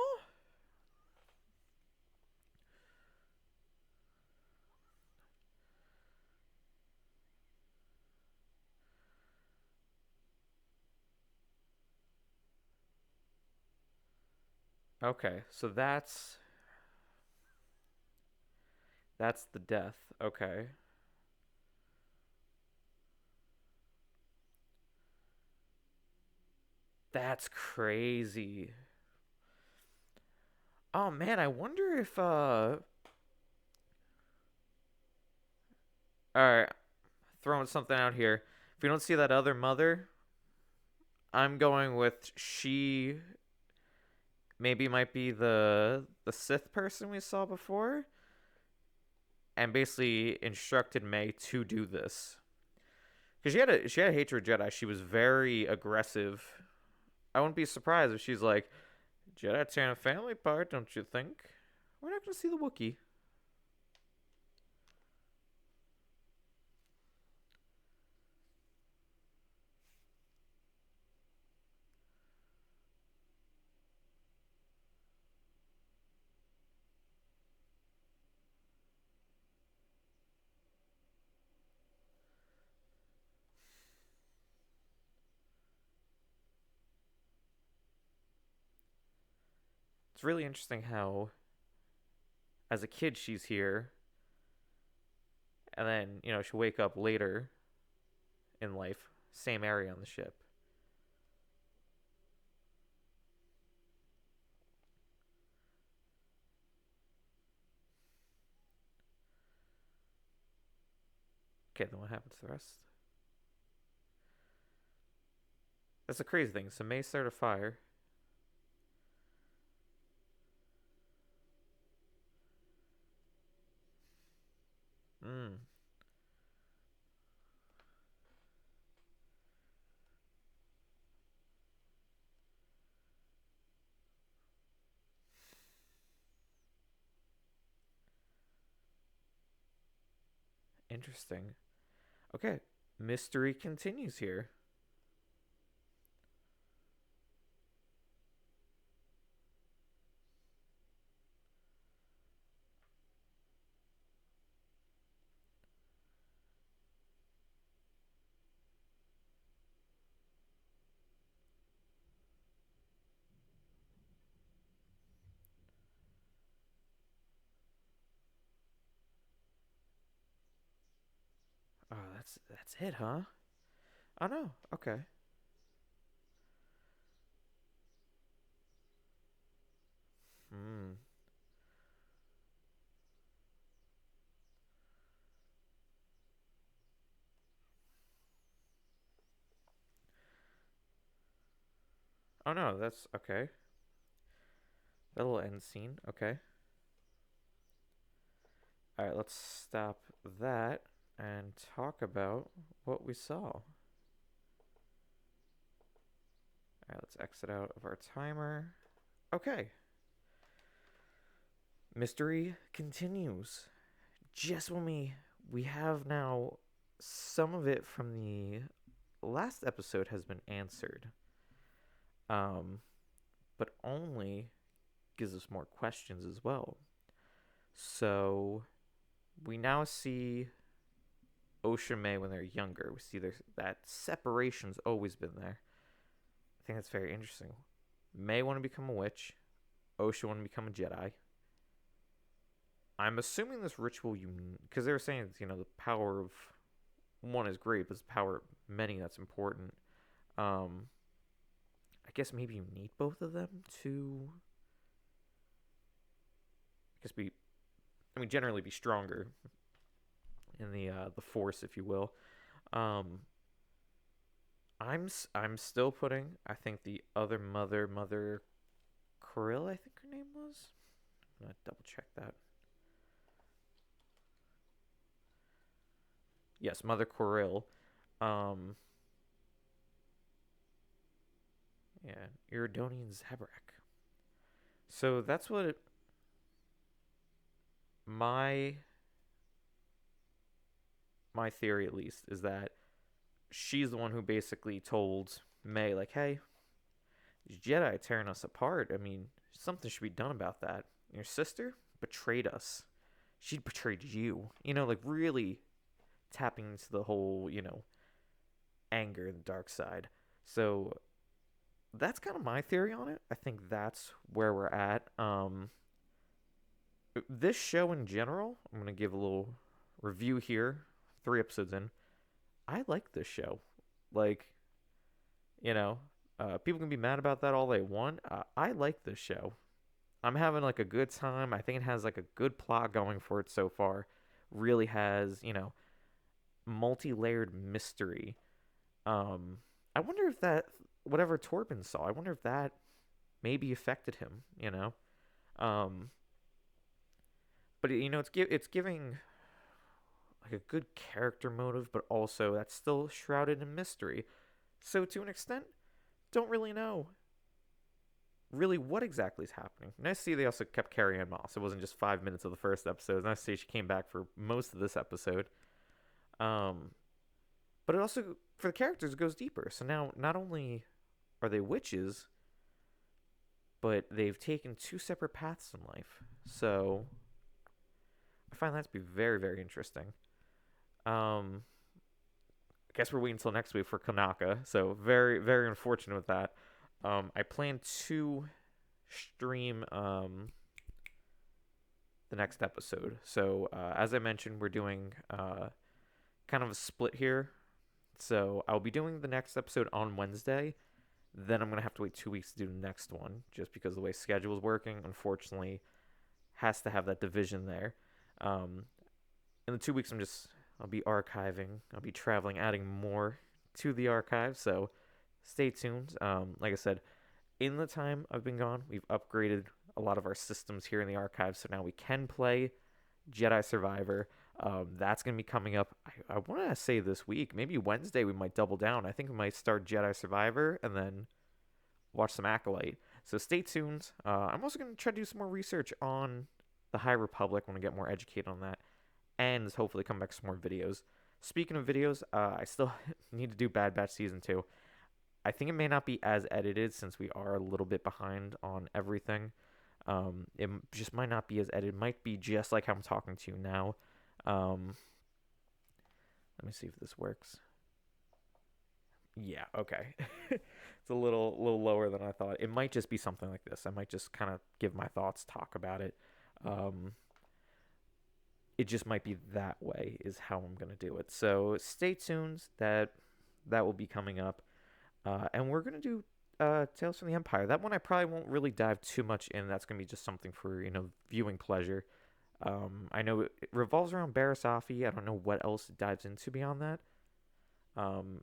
all? Okay, so that's the death. Okay. That's crazy. Oh man, I wonder if alright, throwing something out here. If we don't see that other mother, I'm going with she maybe might be the Sith person we saw before and basically instructed May to do this. Cuz she had a hatred of Jedi. She was very aggressive. I wouldn't be surprised if she's like, Jedi tearing a family apart, don't you think? We're not going to see the Wookiee. It's really interesting how, as a kid, she's here, and then, she'll wake up later in life, same area on the ship. Okay, then what happens to the rest? That's a crazy thing. So May started a fire. Hmm. Interesting. Okay, mystery continues here. Oh, that's it, huh? Oh no. Okay. Hmm. Oh no, that's okay. That little end scene. Okay. All right, let's stop that and talk about what we saw. All right, let's exit out of our timer. Okay. Mystery continues. Just when we have now some of it from the last episode has been answered. Um but only gives us more questions as well. So we now see Osha May when they're younger. We see that separation's always been there. I think that's very interesting. May want to become a witch. Osha want to become a Jedi. I'm assuming this ritual, because they were saying, the power of one is great, but it's the power of many that's important. I guess maybe you need both of them to, generally be stronger in the Force, if you will. I'm still putting, I think, the other Mother Krill, I think her name was. I'm gonna double check that. Yes, Mother Krill. Yeah, Iridonian Zabrak. So that's what my theory, at least, is that she's the one who basically told May, like, hey, these Jedi tearing us apart. I mean, something should be done about that. Your sister betrayed us. She betrayed you. Like, really tapping into the whole, anger and the dark side. So that's kind of my theory on it. I think that's where we're at. This show in general, I'm going to give a little review here, 3 episodes in. I like this show. Like, people can be mad about that all they want. I like this show. I'm having like a good time. I think it has like a good plot going for it so far. Really has, multi-layered mystery. I wonder if that, whatever Torben saw, I wonder if that maybe affected him, but it's giving like a good character motive, but also that's still shrouded in mystery. So to an extent, don't really know really what exactly is happening. Nice to see they also kept Carrie Ann Moss. It wasn't just 5 minutes of the first episode. Nice to see she came back for most of this episode. But it also, for the characters, it goes deeper. So now, not only are they witches, but they've taken 2 separate paths in life. So I find that to be very, very interesting. I guess we're waiting until next week for Kanaka. So very, very unfortunate with that. I plan to stream the next episode. So as I mentioned, we're doing kind of a split here. So I'll be doing the next episode on Wednesday. Then I'm going to have to wait 2 weeks to do the next one, just because the way schedule is working, unfortunately, has to have that division there. In the 2 weeks, I'll be archiving. I'll be traveling, adding more to the archive. So stay tuned. Like I said, in the time I've been gone, we've upgraded a lot of our systems here in the archive. So now we can play Jedi Survivor. That's going to be coming up, I want to say this week. Maybe Wednesday we might double down. I think we might start Jedi Survivor and then watch some Acolyte. So stay tuned. I'm also going to try to do some more research on the High Republic. I want to get more educated on that. And hopefully come back with some more videos. Speaking of videos, I still need to do Bad Batch Season 2. I think it may not be as edited since we are a little bit behind on everything. It just might not be as edited. It might be just like how I'm talking to you now. Let me see if this works. Yeah, okay. It's a little lower than I thought. It might just be something like this. I might just kind of give my thoughts, talk about it. It just might be that way is how I'm going to do it. So stay tuned. That will be coming up. And we're going to do Tales from the Empire. That one I probably won't really dive too much in. That's going to be just something for, viewing pleasure. I know it revolves around Barriss Offee. I don't know what else it dives into beyond that.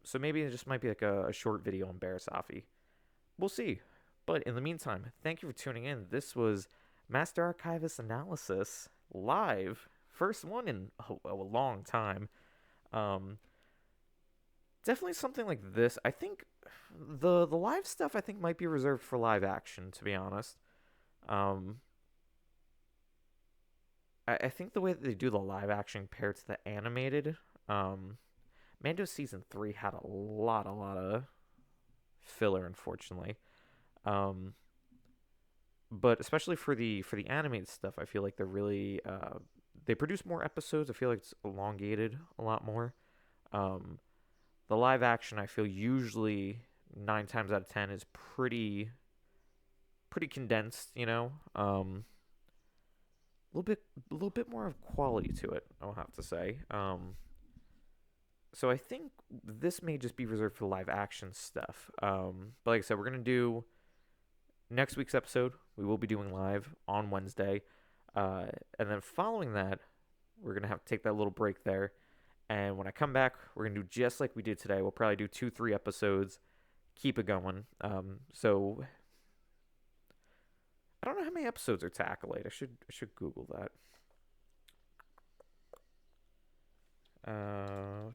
So maybe it just might be like a short video on Barriss Offee. We'll see. But in the meantime, thank you for tuning in. This was Master Archivist Analysis live. First one in a long time. Definitely something like this. I think the live stuff I think might be reserved for live action, to be honest. I think the way that they do the live action compared to the animated, Mando Season 3 had a lot of filler, unfortunately. but especially for the animated stuff, I feel like they're really they produce more episodes. I feel like it's elongated a lot more. Um, the live action, I feel usually 9 times out of 10 is pretty condensed. A little bit more of quality to it. I'll have to say. So I think this may just be reserved for live action stuff. But like I said, we're gonna do next week's episode. We will be doing live on Wednesday, uh, and then following that, we're gonna have to take that little break there. And when I come back, we're gonna do just like we did today. We'll probably do 2, 3 episodes, keep it going. So I don't know how many episodes are to Acolyte. I should Google that. Uh,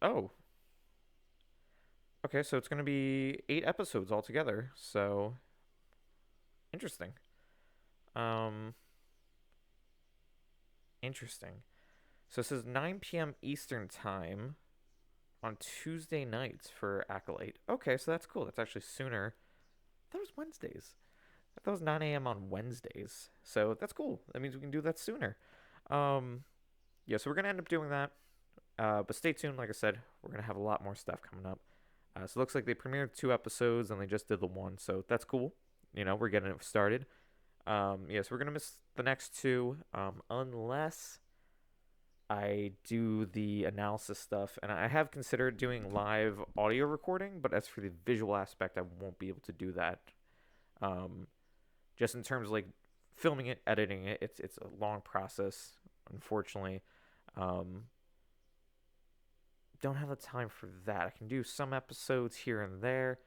oh, okay. So it's gonna be 8 episodes altogether. So interesting. Um, interesting. So it says 9 p.m. Eastern time on Tuesday nights for Acolyte. Okay, so that's cool. That's actually sooner. I thought it was Wednesdays. I thought it was 9 a.m. on Wednesdays. So that's cool. That means we can do that sooner. Um, yeah, so we're gonna end up doing that. But stay tuned. Like I said, we're gonna have a lot more stuff coming up. So it looks like they premiered 2 episodes and they just did the one. So that's cool. We're getting it started. Yeah, so we're gonna miss the next two, unless I do the analysis stuff, and I have considered doing live audio recording, but as for the visual aspect, I won't be able to do that. Um, just in terms of like filming it, editing it, it's a long process. Unfortunately, um, don't have the time for that. I can do some episodes here and there,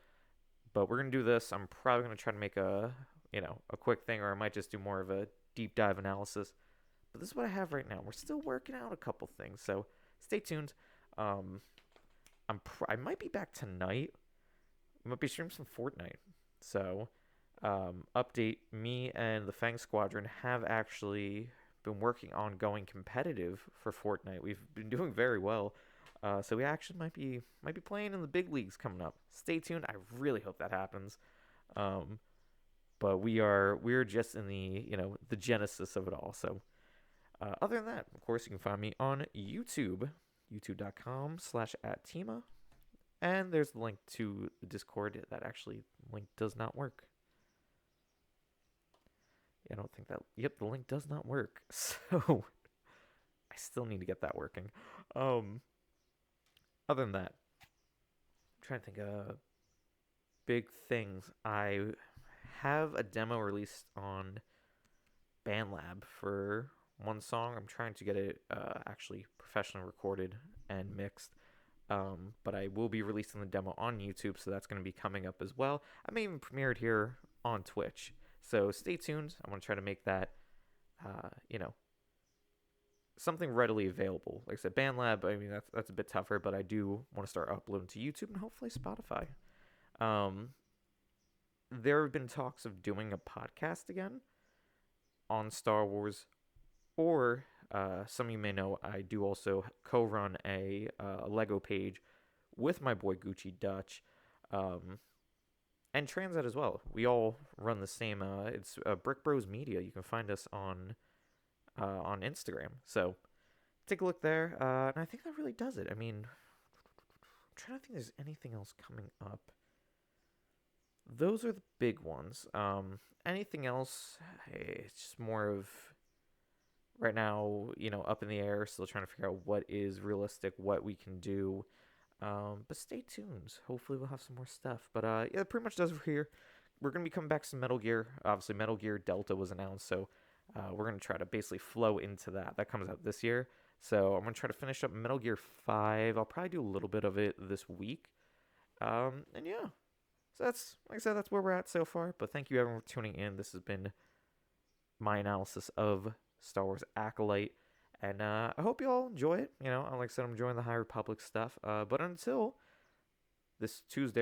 but we're gonna do this. I'm probably gonna try to make a quick thing, or I might just do more of a deep dive analysis. But this is what I have right now. We're still working out a couple things, so stay tuned. Um, I might be back tonight. I might be streaming some Fortnite. So, update: me and the Fang Squadron have actually been working on going competitive for Fortnite. We've been doing very well. So we actually might be playing in the big leagues coming up. Stay tuned. I really hope that happens. Um, but we're just in the genesis of it all. So other than that, of course, you can find me on YouTube, youtube.com/@Tima. And there's the link to the Discord. That actually link does not work. I don't think that. Yep, the link does not work. So I still need to get that working. Other than that, I'm trying to think of big things. I have a demo released on BandLab for one song. I'm trying to get it actually professionally recorded and mixed. But I will be releasing the demo on YouTube, so that's going to be coming up as well. I may even premiere it here on Twitch. So stay tuned. I want to try to make that, something readily available. Like I said, BandLab, I mean, that's a bit tougher, but I do want to start uploading to YouTube and hopefully Spotify. There have been talks of doing a podcast again on Star Wars, or some of you may know I do also co-run a Lego page with my boy Gucci Dutch, and Transat as well. We all run the same. It's Brick Bros Media. You can find us on Instagram. So take a look there, and I think that really does it. I mean, I'm trying to think if there's anything else coming up. Those are the big ones. Anything else? It's just more of right now, up in the air. Still trying to figure out what is realistic, what we can do. But stay tuned. Hopefully we'll have some more stuff. But yeah, that pretty much does it for here. We're gonna be coming back to Metal Gear. Obviously, Metal Gear Delta was announced, so we're gonna try to basically flow into that. That comes out this year, so I'm gonna try to finish up Metal Gear 5. I'll probably do a little bit of it this week. And yeah, so that's, like I said, that's where we're at so far. But thank you everyone for tuning in. This has been my analysis of Star Wars Acolyte. And I hope you all enjoy it. Like I said, I'm enjoying the High Republic stuff. But until this Tuesday